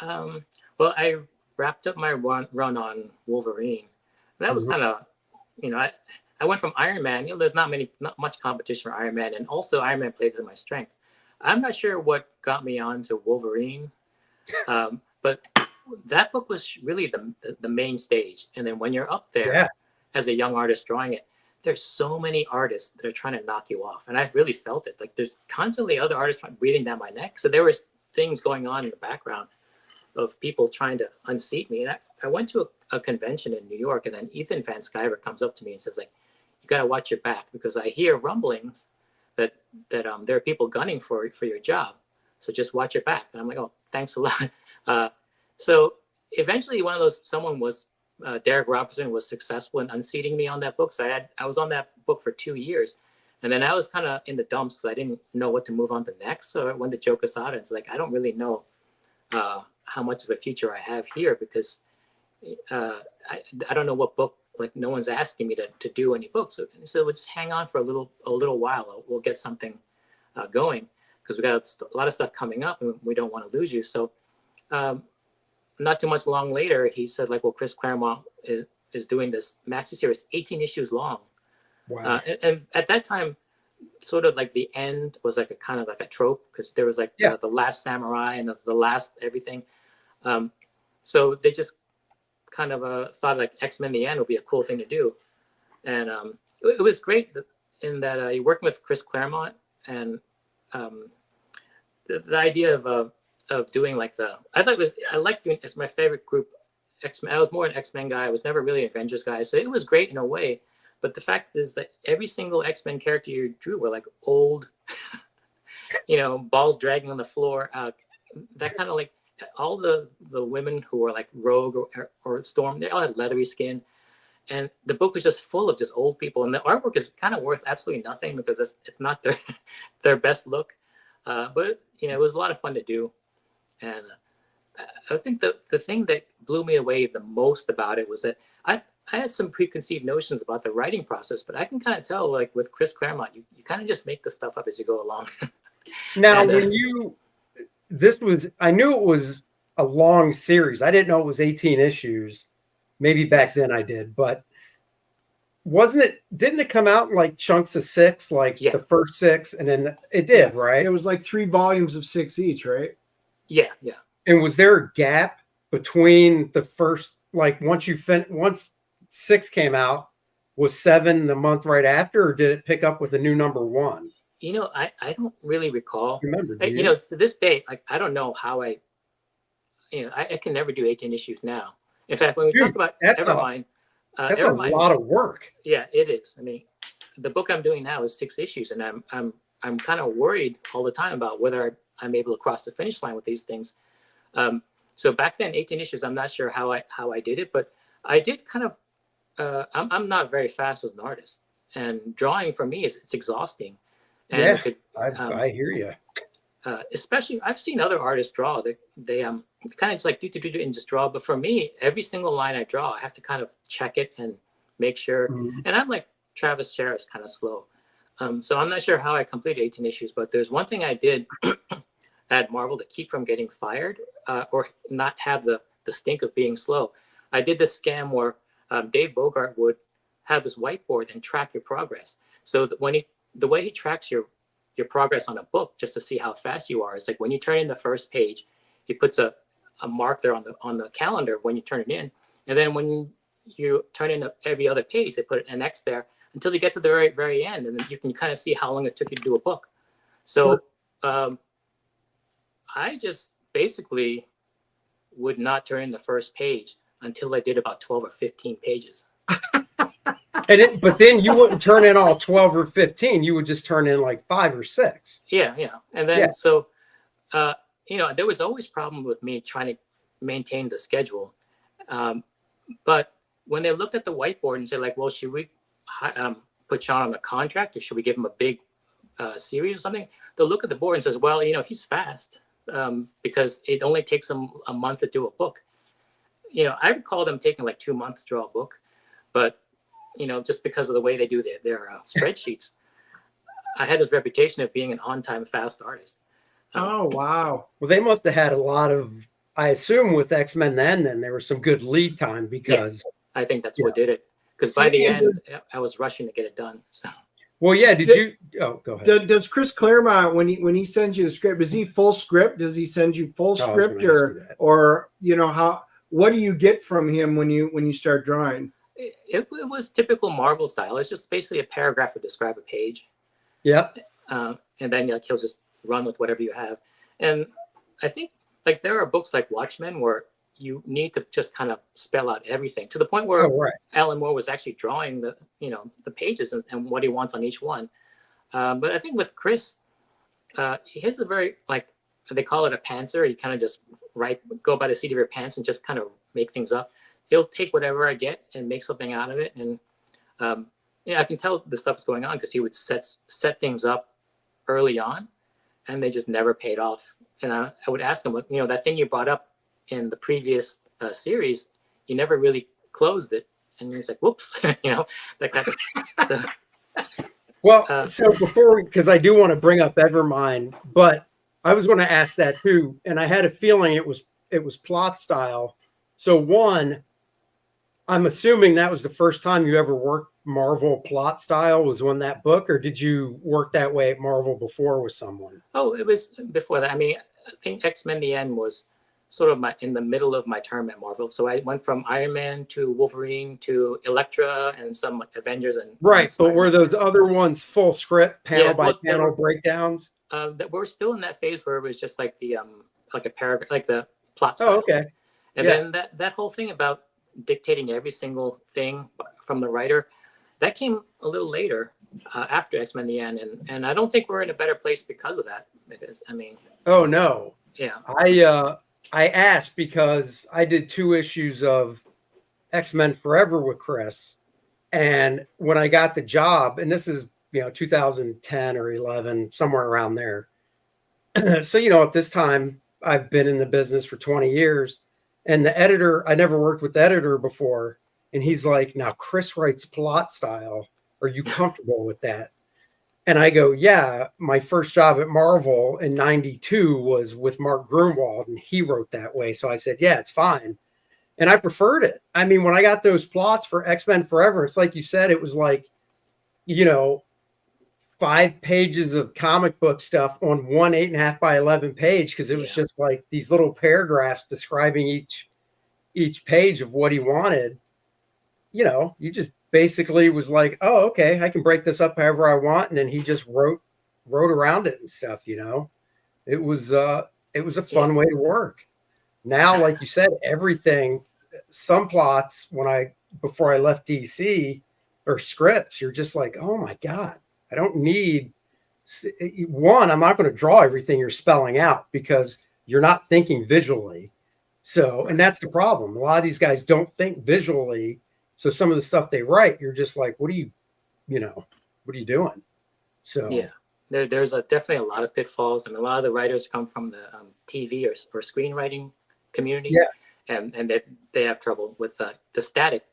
Well, I wrapped up my run on Wolverine. That was kind of, you know, I went from Iron Man. You know, there's not much competition for Iron Man, and also Iron Man played to my strengths. I'm not sure what got me on to Wolverine, but that book was really the main stage. And then when you're up there as a young artist drawing it, there's so many artists that are trying to knock you off, and I've really felt it. Like there's constantly other artists breathing down my neck. So there was things going on in the background of people trying to unseat me. And I went to a convention in New York, and then Ethan Van Sciver comes up to me and says, like, you got to watch your back, because I hear rumblings that there are people gunning for your job. So just watch your back. And I'm like, oh, thanks a lot. So eventually Derek Robertson was successful in unseating me on that book. So I was on that book for 2 years. And then I was kind of in the dumps because I didn't know what to move on to next. So I went to Joe Quesada. It's like, I don't really know how much of a future I have here, because I don't know what book, like no one's asking me to do any books. So let's hang on for a little while. We'll get something going, because we got a lot of stuff coming up and we don't want to lose you. So not too much long later, he said, like, well, Chris Claremont is doing this maxi series, 18 issues long. Wow. And at that time, sort of like the end was like a kind of like a trope, because there was like the last samurai and that's the last everything. So they just kind of thought like X-Men the End would be a cool thing to do. And it was great in that you're working with Chris Claremont, and the idea of doing like I liked doing, it's my favorite group, X-Men. I was more an X-Men guy. I was never really an Avengers guy. So it was great in a way. But the fact is that every single X-Men character you drew were like old, you know, balls dragging on the floor. That kind of like all the women who were like Rogue or Storm, they all had leathery skin. And the book was just full of just old people. And the artwork is kind of worth absolutely nothing, because it's not their best look. But, you know, it was a lot of fun to do. And I think the thing that blew me away the most about it was that I had some preconceived notions about the writing process, but I can kind of tell, like with Chris Claremont, you kind of just make the stuff up as you go along. Now, And, when I knew it was a long series. I didn't know it was 18 issues. Maybe back then I did, but didn't it come out in like chunks of 6, like the first 6, and then it did, right? It was like 3 volumes of 6 each, right? Yeah. And was there a gap between the first, like once 6 came out, was 7 the month right after, or did it pick up with a new number 1? I don't really recall. Remember, to this day, like I don't know how I can never do 18 issues now. In fact, when we talk about Evermind, that's a lot of work. Yeah, it is. I mean, the book I'm doing now is 6 issues, and I'm kind of worried all the time about whether I'm able to cross the finish line with these things. So back then, 18 issues, I'm not sure how I did it, but I did kind of. I'm not very fast as an artist, and drawing for me it's exhausting. And I hear you. Especially, I've seen other artists draw. They kind of just like do and just draw. But for me, every single line I draw, I have to kind of check it and make sure. Mm-hmm. And I'm like Travis Sherris, kind of slow. So I'm not sure how I completed 18 issues. But there's one thing I did at Marvel to keep from getting fired or not have the stink of being slow. I did this scam where Dave Bogart would have this whiteboard and track your progress. So that the way he tracks your progress on a book, just to see how fast you are, is like when you turn in the first page, he puts a mark there on the calendar when you turn it in, and then when you turn in every other page, they put an X there until you get to the very, very end, and then you can kind of see how long it took you to do a book. So I just basically would not turn in the first page until I did about 12 or 15 pages. But then you wouldn't turn in all 12 or 15. You would just turn in like 5 or 6. Yeah. And then so, there was always problem with me trying to maintain the schedule. But when they looked at the whiteboard and said like, well, should we put Sean on a contract, or should we give him a big series or something? They'll look at the board and says, well, he's fast because it only takes him a month to do a book. I recall them taking like 2 months to draw a book, but just because of the way they do their spreadsheets, I had this reputation of being an on-time, fast artist. Oh, wow. Well, they must have had a lot of, I assume with X-Men then there was some good lead time because. Yeah, I think that's what did it. Because by the end, I was rushing to get it done. So. Well, yeah. Go ahead. Does Chris Claremont, when he sends you the script, is he full script? Does he send you full script, or what do you get from him when you start drawing? It was typical Marvel style. It's just basically a paragraph would describe a page. Yeah. And then he'll just run with whatever you have. And I think like there are books like Watchmen where you need to just kind of spell out everything to the point where Alan Moore was actually drawing the pages and what he wants on each one. But I think with Chris, he has a very, like, they call it a pantser. You kind of just go by the seat of your pants and just kind of make things up. He'll take whatever I get and make something out of it. And I can tell the stuff is going on because he would set things up early on and they just never paid off. And I would ask him, that thing you brought up in the previous series, you never really closed it. And he's like, whoops, that kind of. So. Well, so before, because I do want to bring up Evermind, but I was going to ask that too. And I had a feeling it was plot style. So one, I'm assuming that was the first time you ever worked Marvel plot style was on that book, or did you work that way at Marvel before with someone? Oh, it was before that. I mean, I think X-Men the End was sort of in the middle of my term at Marvel. So I went from Iron Man to Wolverine to Elektra and some Avengers and but were those other ones full script panel by panel breakdowns? That we're still in that phase where it was just like the like a paragraph, like the plot style. Oh, okay. And then that whole thing about dictating every single thing from the writer, that came a little later after X-Men the End, and I don't think we're in a better place because of that. Because oh no, yeah, I asked because I did 2 issues of X-Men Forever with Chris, and when I got the job, and this is 2010 or 11, somewhere around there. So at this time I've been in the business for 20 years. And the editor, I never worked with the editor before. And he's like, now Chris writes plot style. Are you comfortable with that? And I go, yeah, my first job at Marvel in 92 was with Mark Grunwald, and he wrote that way. So I said, yeah, it's fine. And I preferred it. I mean, when I got those plots for X-Men Forever, it's like you said, it was like, 5 pages of comic book stuff on one 8.5 by 11 page, because it was just like these little paragraphs describing each page of what he wanted. You just basically was like, oh, okay, I can break this up however I want, and then he just wrote around it and stuff. It was a fun way to work. Now, like you said, everything, some plots before I left DC or scripts, you're just like, oh my God, I don't need one. I'm not going to draw everything you're spelling out because you're not thinking visually. So, and that's the problem. A lot of these guys don't think visually. So some of the stuff they write, you're just like, what are you doing? So yeah, there's definitely a lot of pitfalls. I mean, a lot of the writers come from the TV or screenwriting community, and they have trouble with the static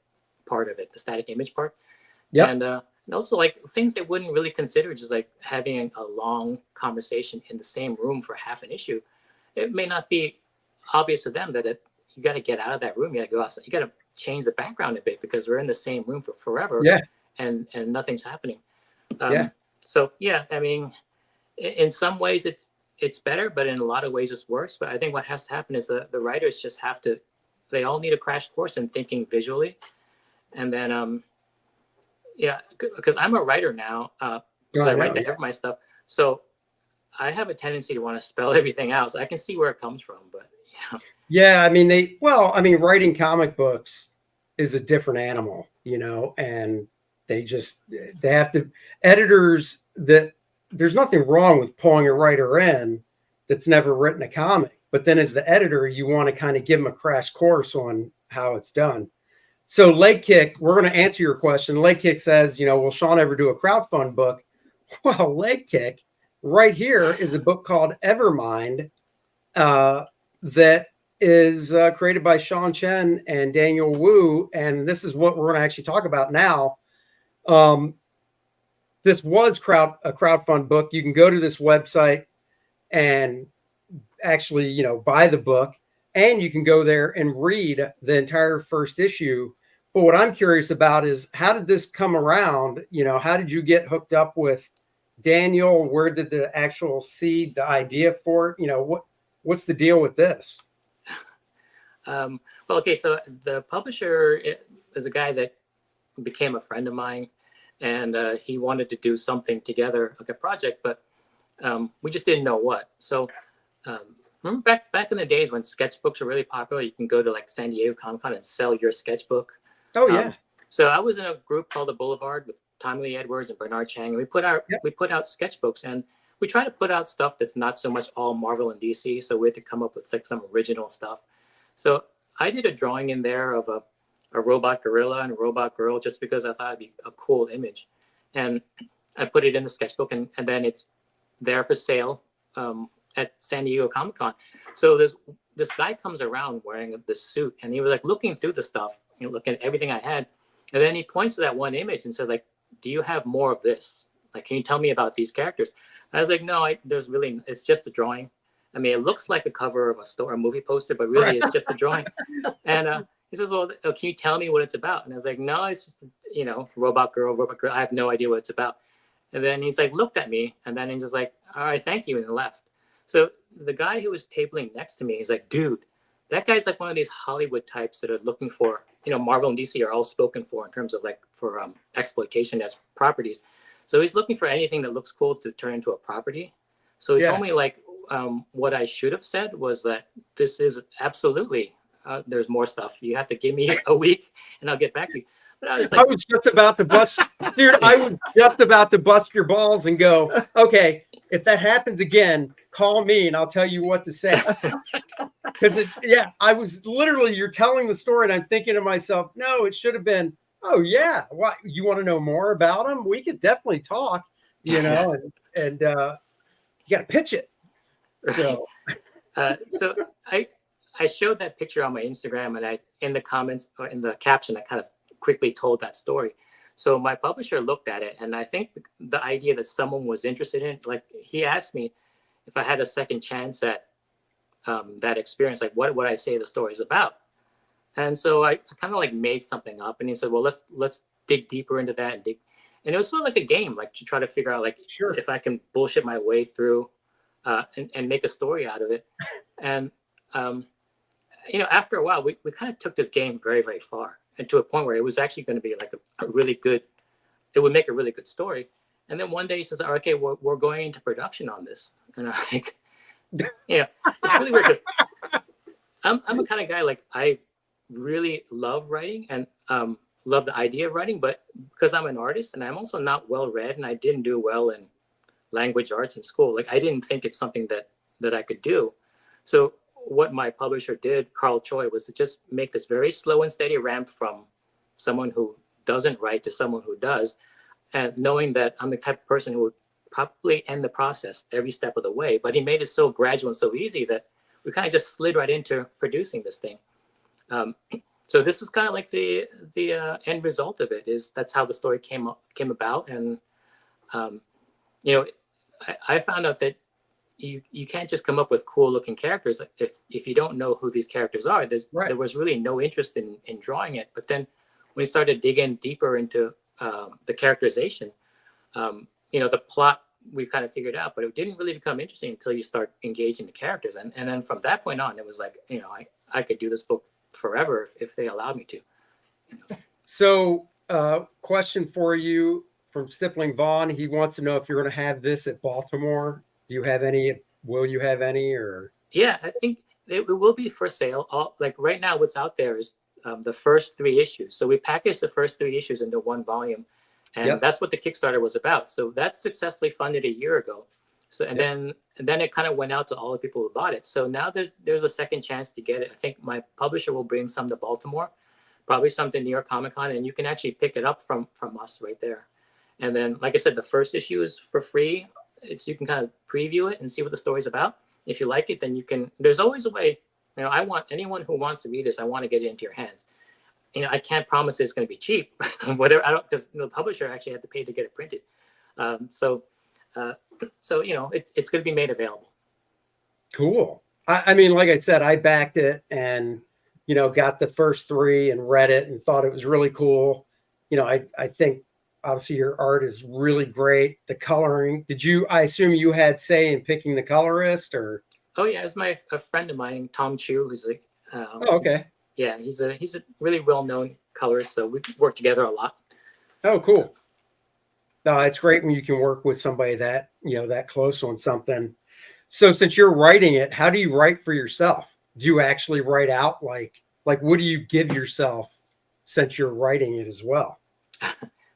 part of it, the static image part. Yeah, and also like things they wouldn't really consider, just like having a long conversation in the same room for half an issue. It may not be obvious to them that you got to get out of that room. You got to go outside. You got to change the background a bit because we're in the same room for forever. Yeah, and nothing's happening. Yeah. So yeah, I mean, in some ways it's better, but in a lot of ways it's worse. But I think what has to happen is the writers just have to. They all need a crash course in thinking visually, and then because I'm a writer now. I write every my stuff, so I have a tendency to want to spell everything out. So I can see where it comes from, but yeah. Yeah, I mean, writing comic books is a different animal, and they have to, editors, that there's nothing wrong with pulling a writer in that's never written a comic. But then as the editor, you want to kind of give them a crash course on how it's done. So Leg Kick, we're going to answer your question. Leg Kick says, will Sean ever do a crowdfund book? Well, Leg Kick, right here is a book called Evermind that is created by Sean Chen and Daniel Wu. And this is what we're going to actually talk about now. This was a crowdfund book. You can go to this website and actually, buy the book, and you can go there and read the entire first issue. But what I'm curious about is, how did this come around? How did you get hooked up with Daniel? Where did the actual seed, the idea for it? What's the deal with this? Well, okay, so the publisher is a guy that became a friend of mine, and he wanted to do something together, like a project, but we just didn't know what. So remember back in the days when sketchbooks were really popular, you can go to like San Diego Comic-Con and sell your sketchbook. Oh yeah. So I was in a group called the Boulevard with Tommy Lee Edwards and Bernard Chang, and we put out sketchbooks, and we try to put out stuff that's not so much all Marvel and DC. So we had to come up with some original stuff. So I did a drawing in there of a robot gorilla and a robot girl, just because I thought it'd be a cool image. And I put it in the sketchbook, and then it's there for sale at San Diego Comic-Con. So this guy comes around wearing this suit, and he was like looking through the stuff, looking at everything I had. And then he points to that one image and said, like, do you have more of this? Like, can you tell me about these characters? I was like, no, it's just a drawing. I mean, it looks like the cover of a movie poster, but really it's just a drawing. And he says, well, can you tell me what it's about? And I was like, no, it's just, robot girl. I have no idea what it's about. And then he's like, looked at me, and then he's just like, all right, thank you, and left. So the guy who was tabling next to me, he's like, dude, that guy's like one of these Hollywood types that are looking for, Marvel and DC are all spoken for in terms of like for exploitation as properties. So he's looking for anything that looks cool to turn into a property. So he told me like what I should have said was that this is absolutely, there's more stuff. You have to give me a week and I'll get back to you. But I was like, I was just about to bust, dude. I was just about to bust your balls and go, okay, if that happens again, call me and I'll tell you what to say. Because I was literally, you're telling the story, and I'm thinking to myself, no, it should have been, oh yeah, what, you want to know more about him? We could definitely talk, and you got to pitch it. So, so I showed that picture on my Instagram, and in the comments or in the caption, I kind of quickly told that story. So my publisher looked at it, and I think the idea that someone was interested in, like he asked me if I had a second chance at that experience, like what would I say the story is about? And so I kind of like made something up, and he said, well, let's dig deeper into that and it was sort of like a game, like to try to figure out like Sure. if I can bullshit my way through and make a story out of it. And after a while, we kind of took this game very, very far, and to a point where it was actually going to be like a really good, it would make a really good story. And then one day he says, oh, okay, we're going into production on this. And I'm like, it's really weird because I'm a kind of guy, like I really love writing and love the idea of writing, but because I'm an artist and I'm also not well read and I didn't do well in language arts in school, like I didn't think it's something that I could do. So what my publisher did, Carl Choi, was to just make this very slow and steady ramp from someone who doesn't write to someone who does, and knowing that I'm the type of person who would probably end the process every step of the way. But he made it so gradual and so easy that we kind of just slid right into producing this thing. So this is kind of like the end result of it. Is that's how the story came about. And I found out that you can't just come up with cool looking characters if you don't know who these characters are. There was really no interest in drawing it. But then when we started digging deeper into the characterization, the plot we kind of figured out, but it didn't really become interesting until you start engaging the characters. And then from that point on, it was like, I could do this book forever if they allowed me to. So question for you from Stippling Vaughn. He wants to know if you're going to have this at Baltimore. Do you have any? Will you have any? Or yeah, I think it will be for sale. Like right now, what's out there is the first 3 issues. So we packaged the first 3 issues into 1 volume, and that's what the Kickstarter was about. So that successfully funded a year ago. So then it kind of went out to all the people who bought it. So now there's a second chance to get it. I think my publisher will bring some to Baltimore, probably some to New York Comic Con, and you can actually pick it up from us right there. And then, like I said, the first issue is for free. You can kind of preview it and see what the story's about. If you like it, then you can. There's always a way. I want anyone who wants to read this. I want to get it into your hands. I can't promise it's going to be cheap. Whatever. I don't, because the publisher actually had to pay to get it printed. So it's going to be made available. Cool. I mean, like I said, I backed it and got the first 3 and read it and thought it was really cool. I think. Obviously, your art is really great. The coloring. I assume you had say in picking the colorist, or? Oh yeah, it's a friend of mine, Tom Chu, who's like. Okay. He's a really well-known colorist, so we work together a lot. Oh, cool. No, it's great when you can work with somebody that that close on something. So, since you're writing it, how do you write for yourself? Do you actually write out like what do you give yourself since you're writing it as well?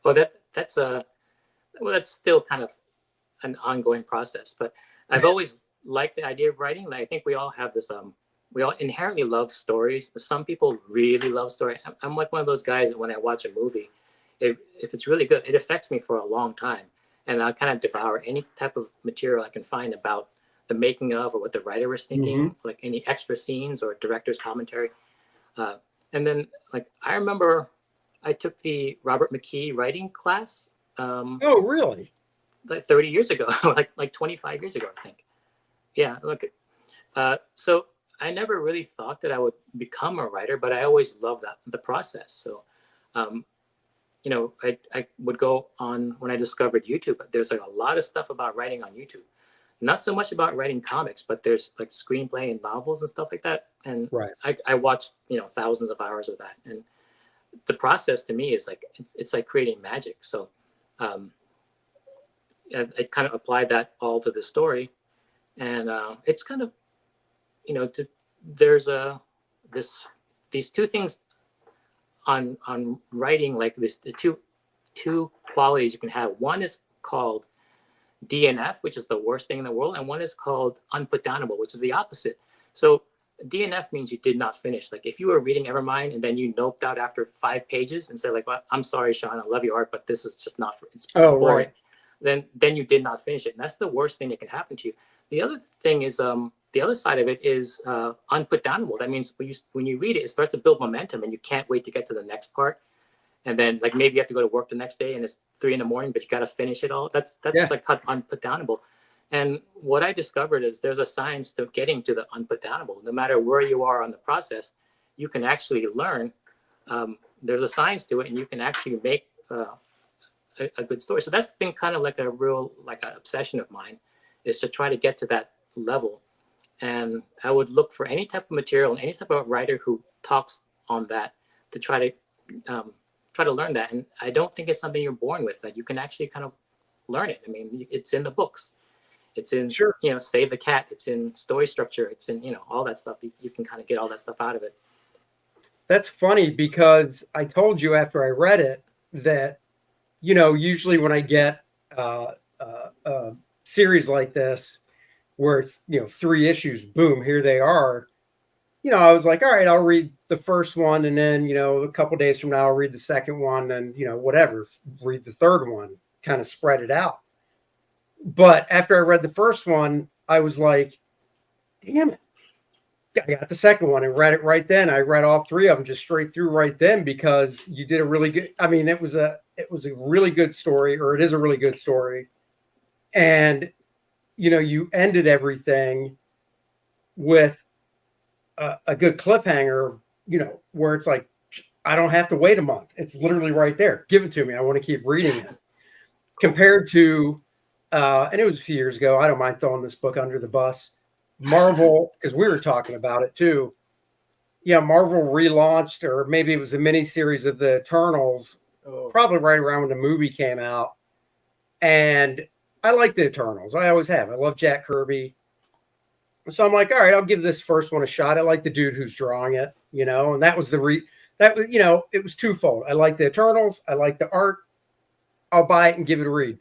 Well, that's still kind of an ongoing process, but I've always liked the idea of writing. Like, I think we all have this. We all inherently love stories. Some people really love stories. I'm like one of those guys that when I watch a movie, if it's really good, it affects me for a long time, and I kind of devour any type of material I can find about the making of or what the writer was thinking, like any extra scenes or director's commentary. And then, like, I remember. I took the Robert McKee writing class. Oh, really? Like 30 years ago, like 25 years ago, I think. Yeah. Look. So I never really thought that I would become a writer, but I always loved the process. So, I would go on when I discovered YouTube. There's like a lot of stuff about writing on YouTube. Not so much about writing comics, but there's like screenplay and novels and stuff like that. And I watched thousands of hours of that. And the process to me is like it's like creating magic. So I kind of applied that all to the story, and it's kind of there's these 2 things on writing, like this, the two qualities you can have. One is called DNF, which is the worst thing in the world, and one is called unputdownable, which is the opposite. So DNF means you did not finish. Like if you were reading Evermind and then you noped out after 5 pages and said like, well, I'm sorry, Sean, I love your art, but this is just not for it's boring. Right. Then you did not finish it. And that's the worst thing that can happen to you. The other thing is the other side of it is unputdownable. That means when you read it, it starts to build momentum and you can't wait to get to the next part. and then like maybe you have to go to work the next day and it's 3 a.m, but you got to finish it all. That's Yeah. like unputdownable. And what I discovered is there's a science to getting to the unputdownable. No matter where you are on the process, you can actually learn. There's a science to it, and you can actually make a good story. So that's been kind of like an obsession of mine, is to try to get to that level. And I would look for any type of material and any type of writer who talks on that to try to learn that. And I don't think it's something you're born with. That you can actually kind of learn it. I mean, it's in the books. It's in, Sure. Save the Cat. It's in story structure. It's in, all that stuff. You can kind of get all that stuff out of it. That's funny because I told you after I read it that, usually when I get a series like this where it's, 3 issues, boom, here they are. I was like, all right, I'll read the first one. And then, a couple days from now, I'll read the second one and, whatever, read the third one, kind of spread it out. But after I read the first one, I was like, damn it. I got the second one and read it right then. I read all 3 of them just straight through right then because you did a really good. I mean, it was a really good story, or it is a really good story. And, you ended everything with a good cliffhanger, where it's like, I don't have to wait a month. It's literally right there. Give it to me. I want to keep reading it. Compared to, and it was a few years ago. I don't mind throwing this book under the bus. Marvel, because we were talking about it too. Yeah, Marvel relaunched, or maybe it was a mini series of the Eternals, probably right around when the movie came out. And I like the Eternals. I always have. I love Jack Kirby. So I'm like, all right, I'll give this first one a shot. I like the dude who's drawing it, and that was it was twofold. I like the Eternals. I like the art. I'll buy it and give it a read.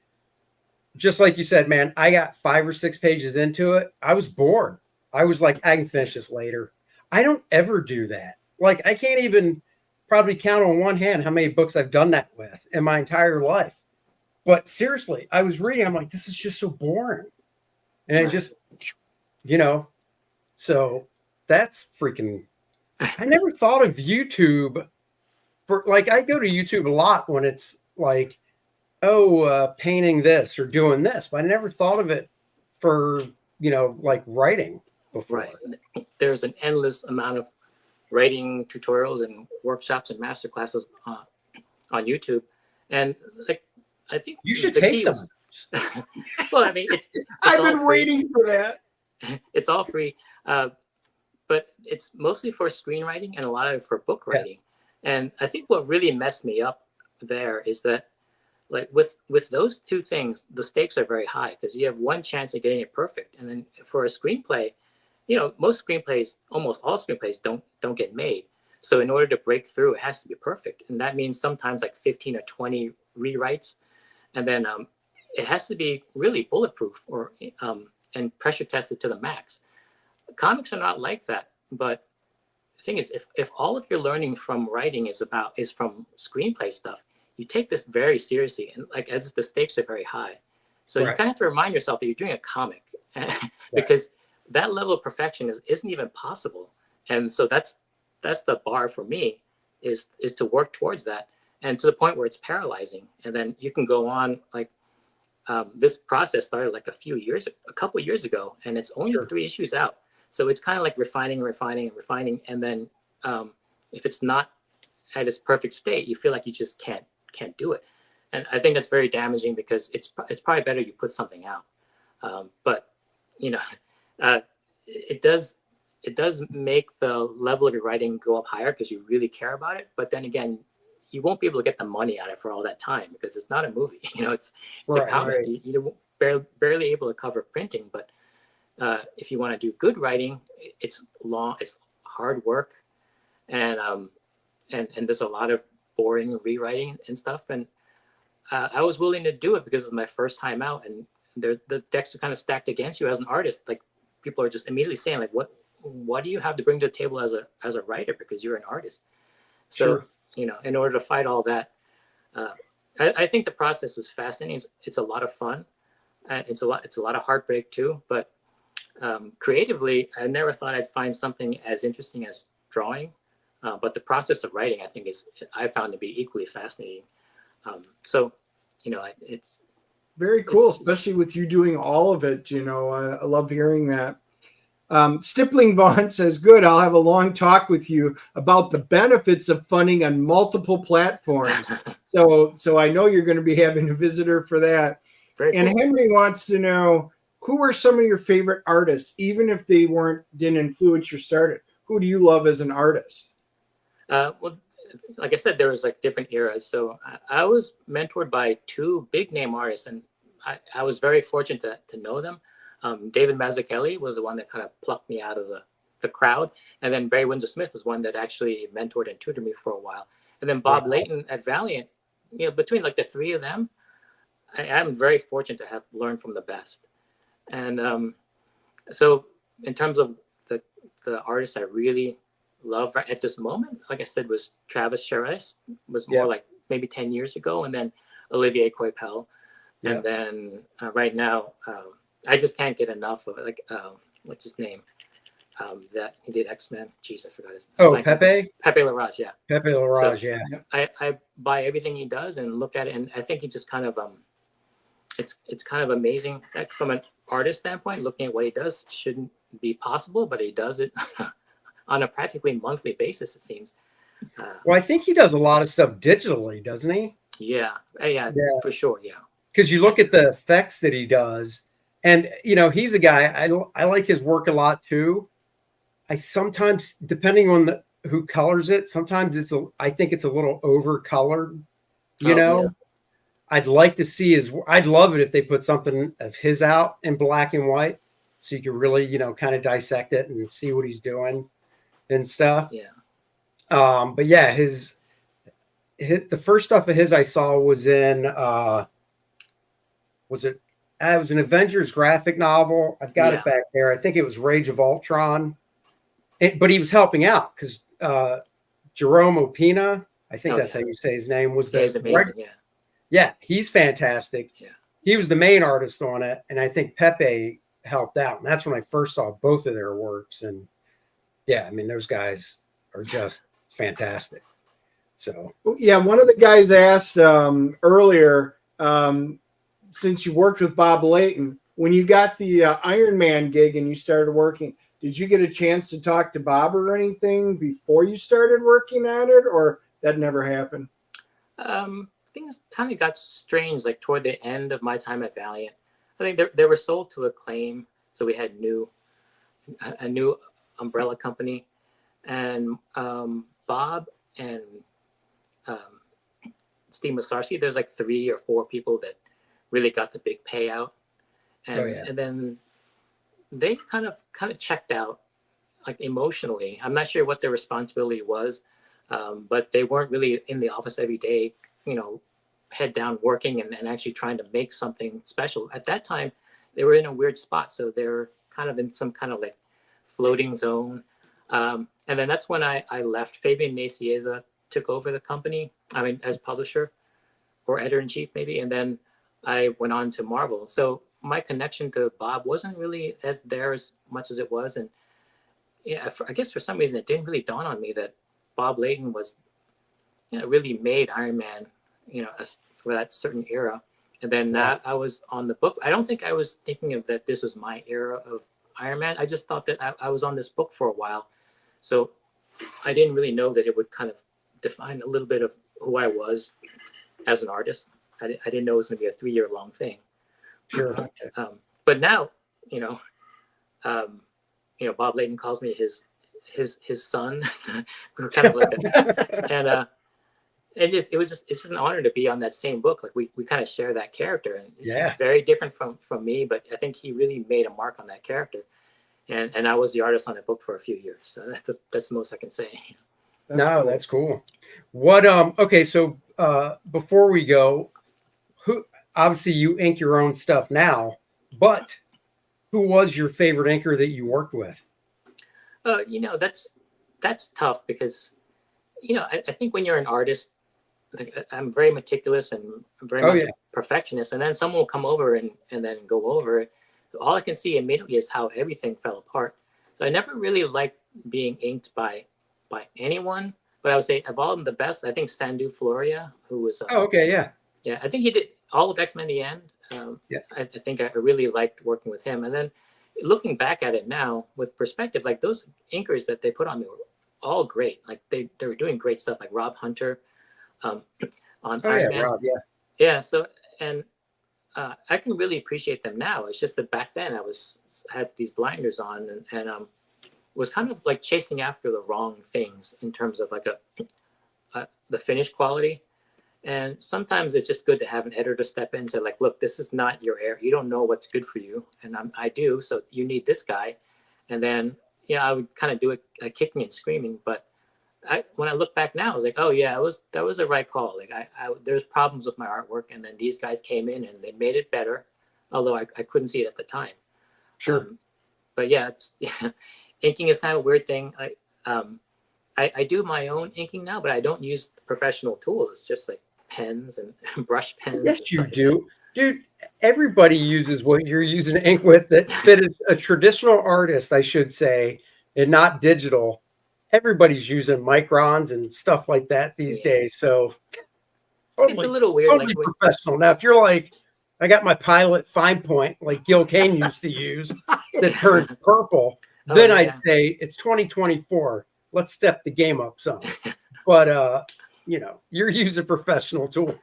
Just like you said, man, I got 5 or 6 pages into it. I was bored. I was like, I can finish this later. I don't ever do that. Like, I can't even probably count on one hand how many books I've done that with in my entire life. But seriously, I was reading. I'm like, this is just so boring. And it just, so that's freaking, I never thought of YouTube for, like, I go to YouTube a lot when it's like, painting this or doing this, but I never thought of it for, like writing before. Right. There's an endless amount of writing tutorials and workshops and master classes on YouTube. And like, I think you should take some. Well, I mean, it's I've been waiting for that. It's all free. But it's mostly for screenwriting and a lot of it for book writing. Yeah. And I think what really messed me up there is that, like with those 2 things, the stakes are very high because you have one chance of getting it perfect. And then for a screenplay, most screenplays, almost all screenplays don't get made. So in order to break through, it has to be perfect. And that means sometimes like 15 or 20 rewrites. And then it has to be really bulletproof or and pressure tested to the max. Comics are not like that. But the thing is, if all of your learning from writing is from screenplay stuff, you take this very seriously, and like as if the stakes are very high. So you kind of have to remind yourself that you're doing a comic because that level of perfection isn't even possible. And so that's the bar for me is to work towards that, and to the point where it's paralyzing. And then you can go on like this process started like a couple years ago, and it's only 3 issues out. So it's kind of like refining. And then if it's not at its perfect state, you feel like you just can't do it. And I think that's very damaging because it's probably better you put something out. But it does make the level of your writing go up higher because you really care about it. But then again, you won't be able to get the money out of it for all that time because it's not a movie. It's a comic. Right. You're barely able to cover printing. But if you want to do good writing, it's long, it's hard work, and there's a lot of boring rewriting and stuff. And I was willing to do it because it's my first time out, and the decks are kind of stacked against you as an artist. Like people are just immediately saying like, what do you have to bring to the table as a writer because you're an artist? So in order to fight all that, I think the process is fascinating. It's a lot of fun. It's a lot of heartbreak too. But creatively, I never thought I'd find something as interesting as drawing. But the process of writing, I think, I found to be equally fascinating. So, it's Very cool, especially with you doing all of it. I love hearing that. Stippling Vaughn says, good, I'll have a long talk with you about the benefits of funding on multiple platforms. So I know you're going to be having a visitor for that. very And cool. Henry wants to know, who are some of your favorite artists, even if they didn't influence your start? Who do you love as an artist? Well, like I said, there was like different eras. So I was mentored by two big name artists, and I was very fortunate to know them. David Mazzucchelli was the one that kind of plucked me out of the crowd. And then Barry Windsor Smith was one that actually mentored and tutored me for a while. And then Bob Layton at Valiant, between like the three of them, I'm very fortunate to have learned from the best. And so in terms of the artists I really love right at this moment, like I said, was Travis Charest, was more like maybe 10 years ago. And then Olivier Coipel. And then right now, I just can't get enough of it. Like, what's his name? That he did X-Men. Jeez, I forgot his name. Oh, Pepe? Pepe Larraz, yeah. Pepe Larraz, So, yeah. I buy everything he does and look at it, and I think he just kind of it's kind of amazing. Like, from an artist standpoint, looking at what he does shouldn't be possible, but he does it on a practically monthly basis, it seems. Well, I think he does a lot of stuff digitally, doesn't he? Yeah, for sure, yeah. Because you look at the effects that he does, and he's a guy I like his work a lot too. I sometimes, depending on who colors it, sometimes I think it's a little over colored. Yeah. I'd like to see I'd love it if they put something of his out in black and white, so you can really kind of dissect it and see what he's doing and stuff. Yeah. But yeah, the first stuff of his I saw was in it was an Avengers graphic novel. I've got it back there. I think it was Rage of Ultron. But he was helping out because Jerome Opina, I think that's how you say his name, was He's amazing, yeah, he's fantastic. Yeah. He was the main artist on it, and I think Pepe helped out. And that's when I first saw both of their works. And yeah, I mean, those guys are just fantastic. So yeah, one of the guys asked earlier, since you worked with Bob Layton, when you got the Iron Man gig and you started working, did you get a chance to talk to Bob or anything before you started working on it, or that never happened? Things kind of got strange, like toward the end of my time at Valiant. I think they were sold to Acclaim, so we had a new umbrella company, and Bob and Steve Masarski, there's like 3 or 4 people that really got the big payout, and then they kind of checked out, like, emotionally. I'm not sure what their responsibility was, but they weren't really in the office every day, head down working and actually trying to make something special. At that time, they were in a weird spot, so they were kind of in some kind of like floating zone. And then that's when I left. Fabian Nicieza took over the company, as publisher or editor-in-chief maybe, and then I went on to Marvel. So my connection to Bob wasn't really as much as it was. And I guess for some reason it didn't really dawn on me that Bob Layton was, really made Iron Man, for that certain era. And then I was on the book. I don't think I was thinking of that this was my era of Iron Man. I just thought that I was on this book for a while. So I didn't really know that it would kind of define a little bit of who I was as an artist. I didn't know it was going to be a 3-year-long thing. sure. But now, Bob Layton calls me his son. We were kind of like that, and it's just an honor to be on that same book. Like we kind of share that character, and it's very different from me, but I think he really made a mark on that character, and I was the artist on that book for a few years. So that's the most I can say. That's cool. What okay, so before we go, who obviously you ink your own stuff now, but who was your favorite inker that you worked with? That's tough because I think when you're an artist, I'm very meticulous and very much a perfectionist, and then someone will come over and then go over it. All I can see immediately is how everything fell apart. So I never really liked being inked by by anyone, but I would say of all of them, the best, I think Sandu Floria, who was, Oh, okay, yeah. yeah, I think he did all of X-Men in the end. Yeah. I think I really liked working with him. And then looking back at it now with perspective, like those inkers that they put on me were all great. Like they were doing great stuff, like Rob Hunter on Oh, Iron yeah, Man. Rob, yeah. Yeah, so, and I can really appreciate them now. It's just that back then I had these blinders on and was kind of like chasing after the wrong things in terms of like the finish quality. And sometimes it's just good to have an editor step in and say, like, look, this is not your area. You don't know what's good for you. And I do. So you need this guy. And then, yeah, I would kind of do it kicking and screaming. But when I look back now, I was like, oh, yeah, that was the right call. Like, there's problems with my artwork. And then these guys came in and they made it better, although I couldn't see it at the time. Sure. But yeah, inking is kind of a weird thing. I do my own inking now, but I don't use professional tools. It's just like pens and brush pens. Yes, you do. Dude, everybody uses what you're using ink with that is a traditional artist, I should say, and not digital. Everybody's using microns and stuff like that these days. So totally, it's a little weird. Totally like professional. Now, if you're like, I got my Pilot fine point like Gil Kane used to use that turns purple, then I'd say it's 2024. Let's step the game up some. But you're using professional tools.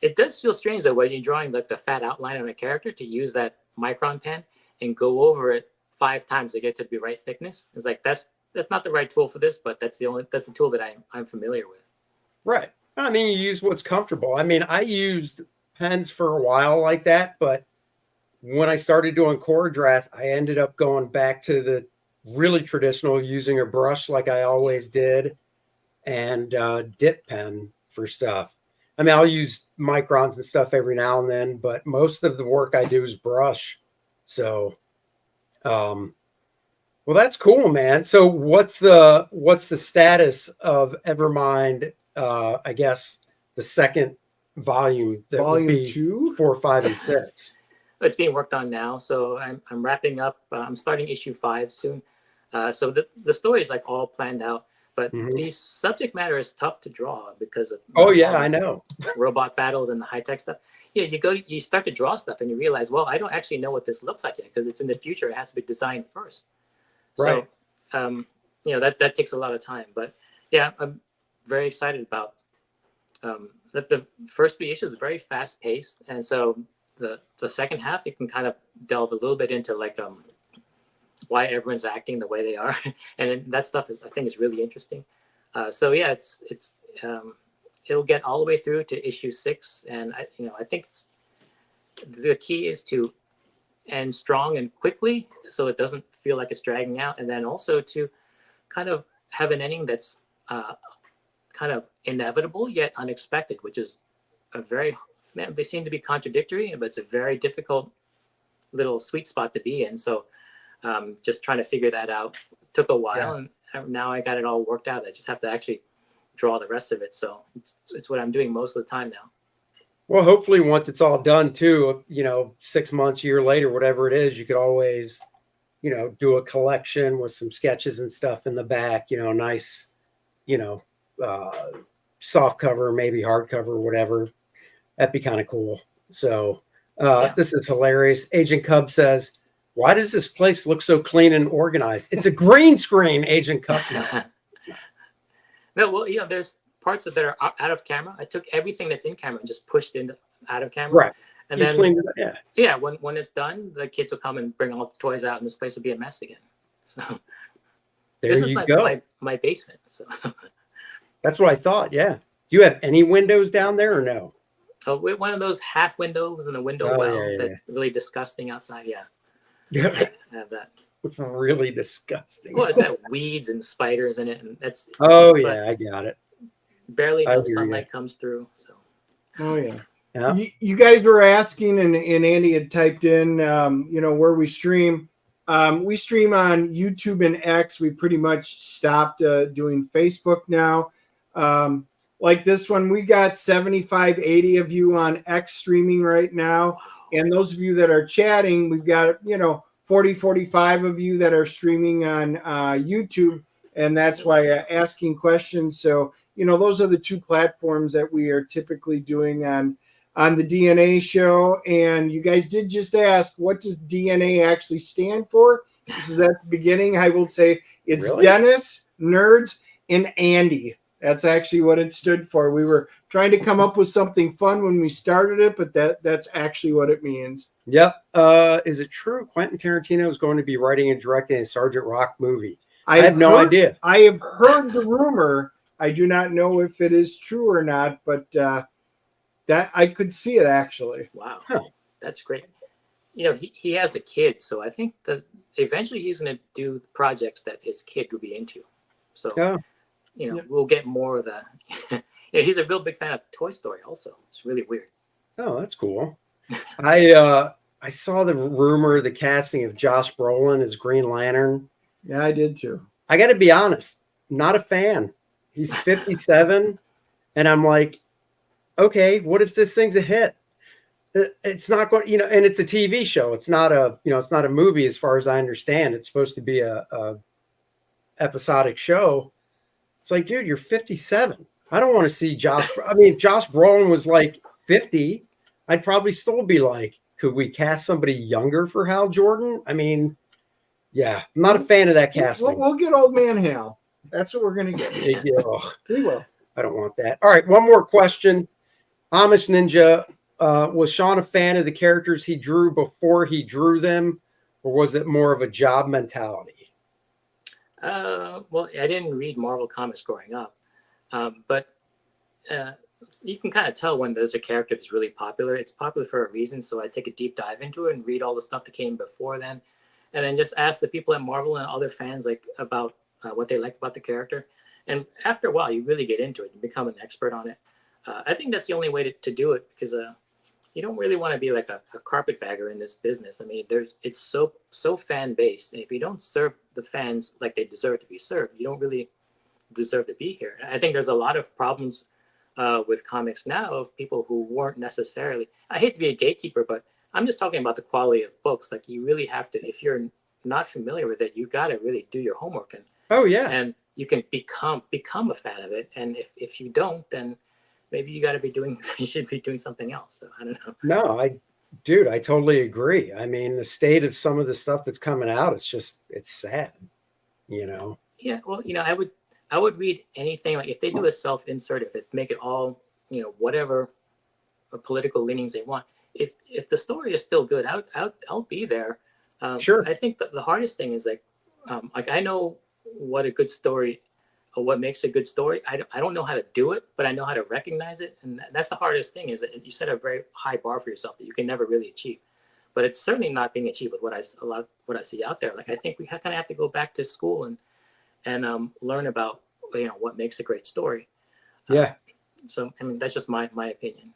It does feel strange though when you're drawing like the fat outline on a character to use that micron pen and go over it 5 times to get to the right thickness. It's like that's not the right tool for this, but that's the tool that I'm familiar with. Right. I mean, you use what's comfortable. I mean, I used pens for a while like that, but when I started doing Kor-Drath, I ended up going back to the really traditional, using a brush like I always did, and dip pen for stuff. I mean, I'll use microns and stuff every now and then, but most of the work I do is brush. So, well, that's cool, man. So what's the status of Evermind? I guess the second volume, that volume would be 2, 4, 5, and 6. It's being worked on now, so I'm wrapping up. I'm starting issue 5 soon. So the story is like all planned out, but the subject matter is tough to draw because of I know robot battles and the high tech stuff. Yeah, you start to draw stuff and you realize, well, I don't actually know what this looks like yet because it's in the future. It has to be designed first. Right. So, that takes a lot of time. But yeah, I'm very excited about that. The first 3 issues are very fast paced, and so the second half you can kind of delve a little bit into like why everyone's acting the way they are, and then that stuff I think is really interesting. So yeah, it'll get all the way through to issue 6, and I think the key is to end strong and quickly, so it doesn't feel like it's dragging out, and then also to kind of have an ending that's kind of inevitable yet unexpected, which is they seem to be contradictory, but it's a very difficult little sweet spot to be in. So just trying to figure that out took a while, and now I got it all worked out. I just have to actually draw the rest of it. So it's what I'm doing most of the time now. Well, hopefully once it's all done too, 6 months, year later, whatever it is, you could always, do a collection with some sketches and stuff in the back, nice, soft cover, maybe hardcover, whatever. That'd be kind of cool. So this is hilarious. Agent Cub says, why does this place look so clean and organized? It's a green screen, Agent Cub. No, well, there's parts that are out of camera. I took everything that's in camera and just pushed into out of camera. Right. And you then cleaned it up, yeah, when it's done, the kids will come and bring all the toys out, and this place will be a mess again. So there this is you go. My basement. So that's what I thought. Yeah. Do you have any windows down there or no? Oh, one of those half windows in the window that's really disgusting outside. Yeah. Yeah. I have that. It's really disgusting. Well, it's got weeds and spiders in it, and that's. Oh yeah, I got it. Barely no sunlight comes through. So. Oh yeah. Yeah. You guys were asking, and Andy had typed in, where we stream. We stream on YouTube and X. We pretty much stopped doing Facebook now. Like this one, we got 75, 80 of you on X streaming right now. And those of you that are chatting, we've got, 40, 45 of you that are streaming on YouTube. and that's why asking questions. So, those are the two platforms that we are typically doing on the DNA show. And you guys did just ask, what does DNA actually stand for? This is at the beginning. I will say it's Really? Dennis, Nerds, and Andy. That's actually what it stood for. We were trying to come up with something fun when we started it, but that's actually what it means. Yep. Is it true Quentin Tarantino is going to be writing and directing a Sergeant Rock movie? I have no idea. I have heard the rumor. I do not know if it is true or not, but that I could see it actually. Wow, Huh. That's great. He has a kid, so I think that eventually he's going to do projects that his kid will be into. So, we'll get more of the. He's a real big fan of Toy Story. Also, it's really weird. Oh, that's cool. I saw the rumor, the casting of Josh Brolin as Green Lantern. Yeah, I did too. I got to be honest, not a fan. He's 57, and I'm like, okay, what if this thing's a hit? It's not going, and it's a TV show. It's not it's not a movie, as far as I understand. It's supposed to be a episodic show. It's like, dude, you're 57. I don't want to see Josh. I mean, if Josh Brolin was like 50, I'd probably still be like, could we cast somebody younger for Hal Jordan? I mean, yeah, I'm not a fan of that casting. We'll get old man Hal. That's what we're going to get. We will. I don't want that. All right, one more question. Amish Ninja, was Sean a fan of the characters he drew before he drew them, or was it more of a job mentality? Well, I didn't read Marvel comics growing up, but you can kind of tell when there's a character that's really popular. It's popular for a reason, so I take a deep dive into it and read all the stuff that came before then, and then just ask the people at Marvel and other fans about what they liked about the character. And after a while, you really get into it and become an expert on it. I think that's the only way to do it, because you don't really want to be like a carpetbagger in this business. I mean, it's so fan based, and if you don't serve the fans like they deserve to be served, you don't really deserve to be here. I think there's a lot of problems with comics now of people who weren't necessarily. I hate to be a gatekeeper, but I'm just talking about the quality of books. Like, you really have to, if you're not familiar with it, you got to really do your homework and you can become a fan of it. And if you don't, then maybe you should be doing something else. So I don't know. No, I totally agree. I mean, the state of some of the stuff that's coming out, it's sad, Yeah. Well, I would read anything. Like, if they do a self-insert, if it make it all, whatever political leanings they want. If the story is still good, I'll be there. Sure. I think the hardest thing is like I know what a good story, or what makes a good story. I don't know how to do it, but I know how to recognize it, and that's the hardest thing. Is that you set a very high bar for yourself that you can never really achieve. But it's certainly not being achieved with what I see out there. Like, I think we kind of have to go back to school and learn about what makes a great story. Yeah. So I mean, that's just my opinion.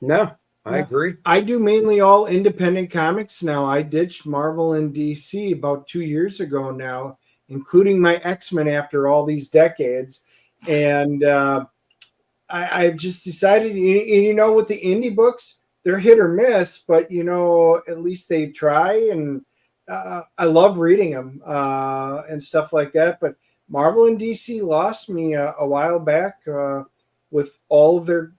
No, I agree. I do mainly all independent comics now. I ditched Marvel and DC about 2 years ago now, including my X-Men after all these decades. And I've just decided, with the indie books, they're hit or miss, but, at least they try. And I love reading them and stuff like that. But Marvel and DC lost me a while back with all of their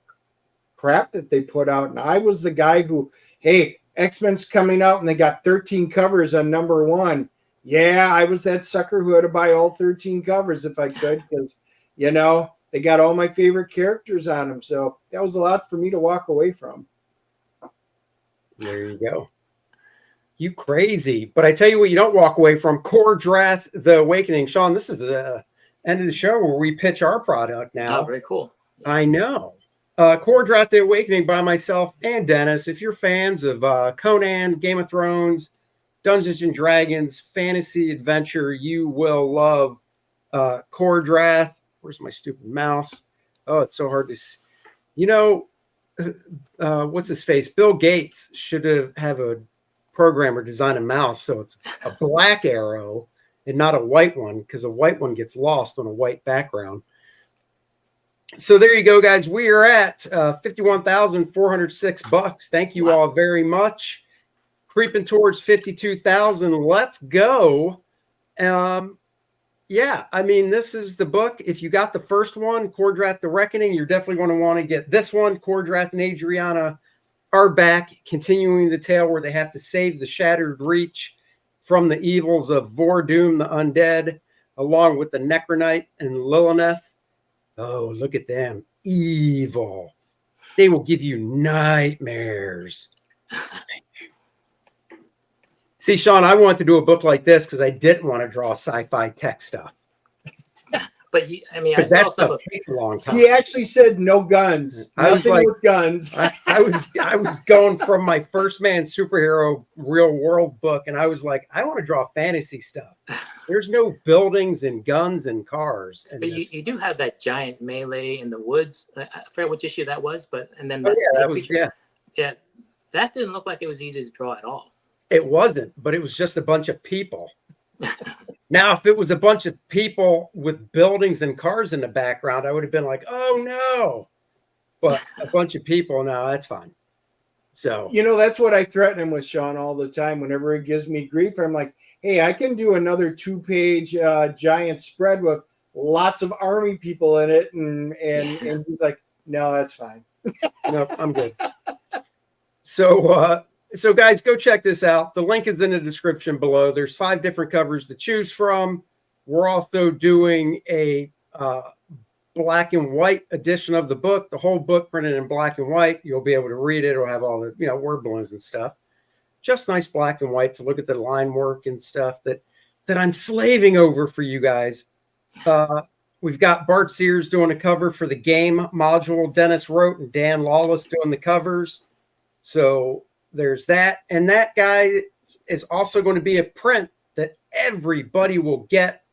crap that they put out. And I was the guy who, hey, X-Men's coming out and they got 13 covers on #1. Yeah, I was that sucker who had to buy all 13 covers if I could, because, they got all my favorite characters on them. So that was a lot for me to walk away from. There you go. You crazy. But I tell you what, you don't walk away from: Kor-Drath, The Awakening. Sean, this is the end of the show where we pitch our product now. Oh, very cool. I know. Kor-Drath, The Awakening by myself and Dennis. If you're fans of Conan, Game of Thrones, Dungeons and Dragons, fantasy adventure, you will love Kor-Drath. Where's my stupid mouse? Oh, it's so hard to see. What's his face? Bill Gates should have a programmer design a mouse so it's a black arrow and not a white one, because a white one gets lost on a white background. So there you go, guys. We are at $51,406. Thank you all very much. Creeping towards 52,000. Let's go. Yeah, I mean, this is the book. If you got the first one, Kor-Drath, The Reckoning, you're definitely going to want to get this one. Kor-Drath and Adriana are back, continuing the tale where they have to save the Shattered Reach from the evils of Vordoom, the undead, along with the Necronite and Lilith. Oh, look at them. Evil. They will give you nightmares. See, Sean, I wanted to do a book like this because I didn't want to draw sci-fi tech stuff. But I mean, I saw some of takes a long time. He actually said no guns. I was Nothing like, with guns. I was going from my First Man superhero real world book, and I was like, I want to draw fantasy stuff. There's no buildings and guns and cars. And But you do have that giant melee in the woods. I forget which issue that was, and then yeah, that didn't look like it was easy to draw at all. It wasn't, but it was just a bunch of people. Now, if it was a bunch of people with buildings and cars in the background, I would have been like, oh no. But a bunch of people, no, that's fine. So, That's what I threaten him with, Sean, all the time. Whenever he gives me grief, I'm like, hey, I can do another 2-page giant spread with lots of army people in it. And he's like, no, that's fine. No, I'm good. So guys, go check this out. The link is in the description below. There's 5 different covers to choose from. We're also doing a black and white edition of the book. The whole book printed in black and white. You'll be able to read it. It'll have all the word balloons and stuff. Just nice black and white to look at the line work and stuff that I'm slaving over for you guys. We've got Bart Sears doing a cover for the game module Dennis wrote, and Dan Lawless doing the covers. So there's that. And that guy is also going to be a print that everybody will get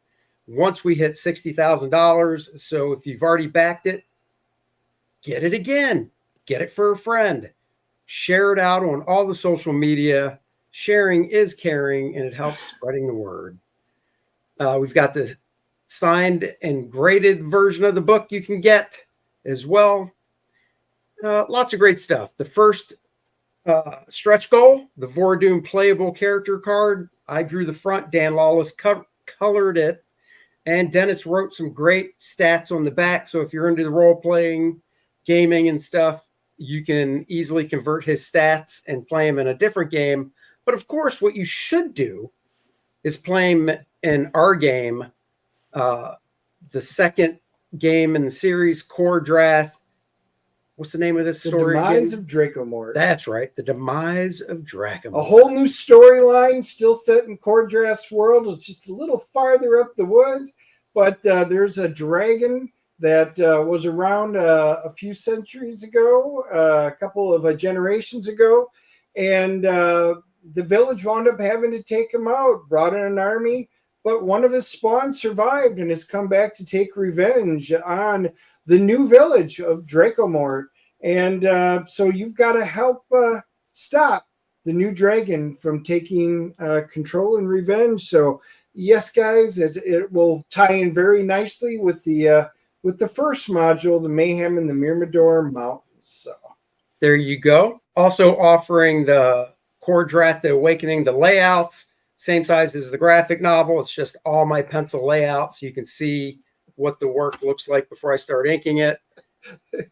once we hit $60,000. So if you've already backed it, get it again. Get it for a friend. Share it out on all the social media. Sharing is caring, and it helps spreading the word. We've got the signed and graded version of the book you can get as well. Lots of great stuff. The first stretch goal, the Vordoom playable character card. I drew the front. Dan Lawless colored it. And Dennis wrote some great stats on the back. So if you're into the role-playing, gaming and stuff, you can easily convert his stats and play him in a different game. But of course, what you should do is play him in our game, the second game in the series, Kor-Drath. What's the name of this story? The Demise of Dracomort. That's right. The Demise of Dracomort. A whole new storyline, still set in Kor-Drath's world. It's just a little farther up the woods, but there's a dragon that was around a few centuries ago, a couple of generations ago, and the village wound up having to take him out, brought in an army, but one of his spawns survived and has come back to take revenge on the new village of Dracomort. And so you've got to help stop the new dragon from taking control and revenge. So yes, guys, it will tie in very nicely with the first module, the Mayhem in the Myrmidor Mountains. So there you go. Also offering the Kor-Drath, The Awakening, the layouts, same size as the graphic novel. It's just all my pencil layouts. So you can see what the work looks like before I start inking it.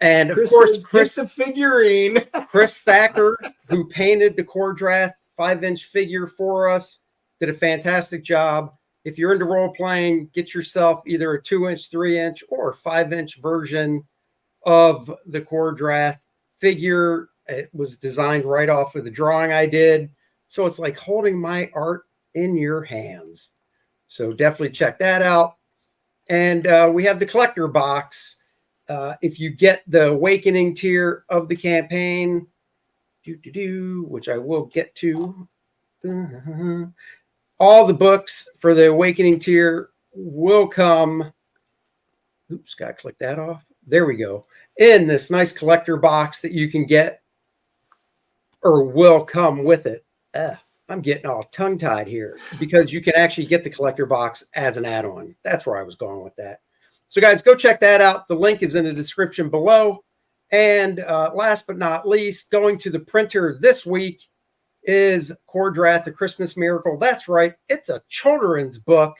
And of course, Chris, a figurine. Chris Thacker, who painted the Kor-Drath 5-inch figure for us, did a fantastic job. If you're into role playing, get yourself either a 2-inch, 3-inch, or 5-inch version of the Kor-Drath figure. It was designed right off of the drawing I did. So it's like holding my art in your hands. So definitely check that out. And we have the collector box. If you get the Awakening tier of the campaign, which I will get to, all the books for the Awakening tier will come. Oops, got to click that off. There we go. In this nice collector box that you can get or will come with it. I'm getting all tongue-tied here because you can actually get the collector box as an add-on. That's where I was going with that. So guys, go check that out. The link is in the description below. And last but not least, going to the printer this week is Kor-Drath, The Christmas Miracle. That's right. It's a children's book.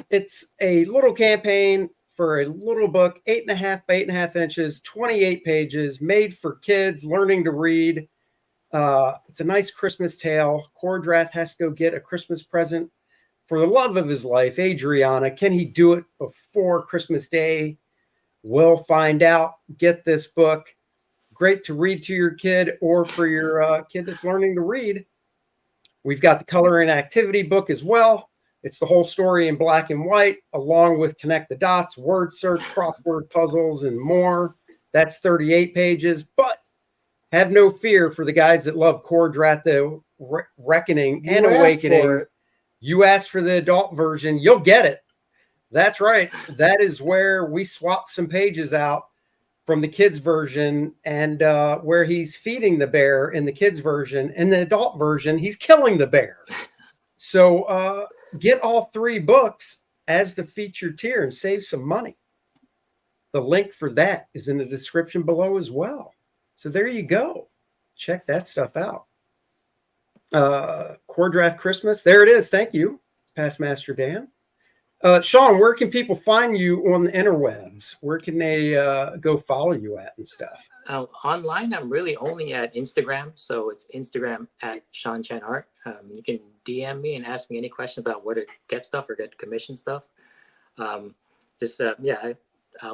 It's a little campaign for a little book, 8.5 by 8.5 inches, 28 pages, made for kids learning to read. It's a nice Christmas tale. Kor-Drath has to go get a Christmas present for the love of his life, Adriana. Can he do it before Christmas Day? We'll find out. Get this book. Great to read to your kid or for your kid that's learning to read. We've got the color and activity book as well. It's the whole story in black and white, along with connect the dots, word search, crossword puzzles, and more. That's 38 pages. But have no fear for the guys that love Kor-Drath, the Reckoning and Awakening. You ask for the adult version, you'll get it. That's right. That is where we swap some pages out from the kids version, and where he's feeding the bear in the kids version. In the adult version, he's killing the bear. So get all 3 books as the featured tier and save some money. The link for that is in the description below as well. So there you go. Check that stuff out. Kor-Drath Christmas. There it is. Thank you, Past Master Dan. Sean, where can people find you on the interwebs? Where can they go follow you at and stuff? Online, I'm really only at Instagram. So it's Instagram at Sean Chen Art. You can DM me and ask me any questions about where to get stuff or get commission stuff. I'll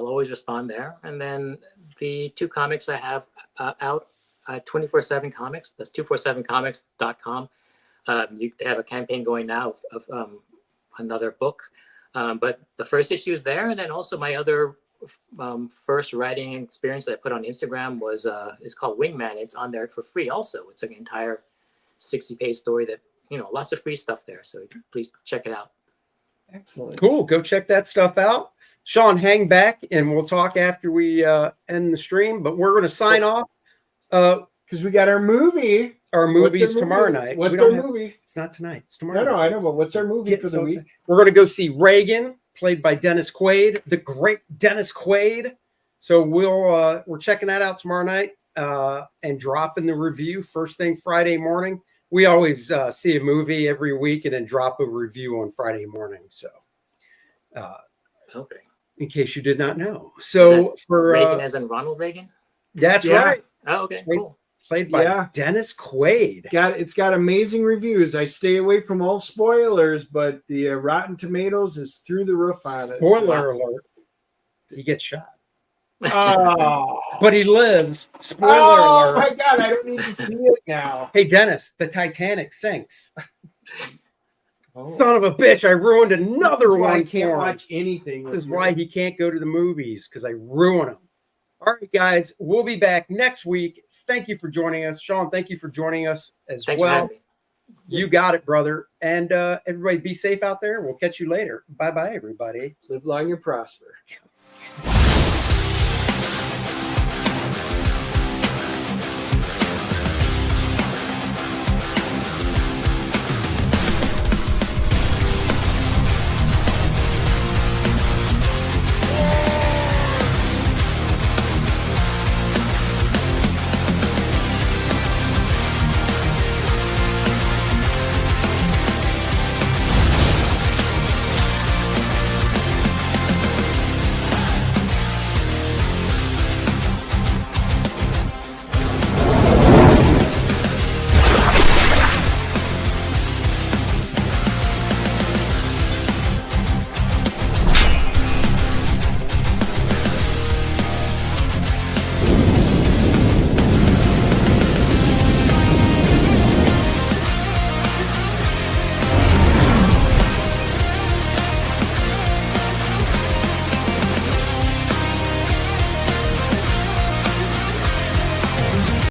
always respond there. And then the 2 comics I have out, 24/7 Comics. That's 247comics.com. You have a campaign going now of another book. But the first issue is there, and then also my other first writing experience that I put on Instagram was is called Wingman. It's on there for free. Also, it's an entire 60-page story that lots of free stuff there. So please check it out. Excellent. Cool. Go check that stuff out. Sean, hang back, and we'll talk after we end the stream. But we're going to sign off because we got our movie. Our movie's tomorrow night. What's our movie? It's not tonight. It's tomorrow. No, I know, but what's our movie for the week? We're going to go see Reagan, played by Dennis Quaid, the great Dennis Quaid. So we're checking that out tomorrow night and dropping the review first thing Friday morning. We always see a movie every week and then drop a review on Friday morning. So, okay. In case you did not know, so for Reagan as in Ronald Reagan. That's right. Oh, okay, cool. Played by Dennis Quaid. It's got amazing reviews. I stay away from all spoilers, but the Rotten Tomatoes is through the roof on it. Spoiler alert: he gets shot. Oh, but he lives. Spoiler alert! Oh my God, I don't need to see it now. Hey, Dennis, the Titanic sinks. Son of a bitch! I ruined another one. I can't watch anything. This is why he can't go to the movies, because I ruin him. All right, guys, we'll be back next week. Thank you for joining us. Sean, thank you for joining us as well. You got it, brother. And everybody be safe out there. We'll catch you later. Bye-bye, everybody. Live long and prosper.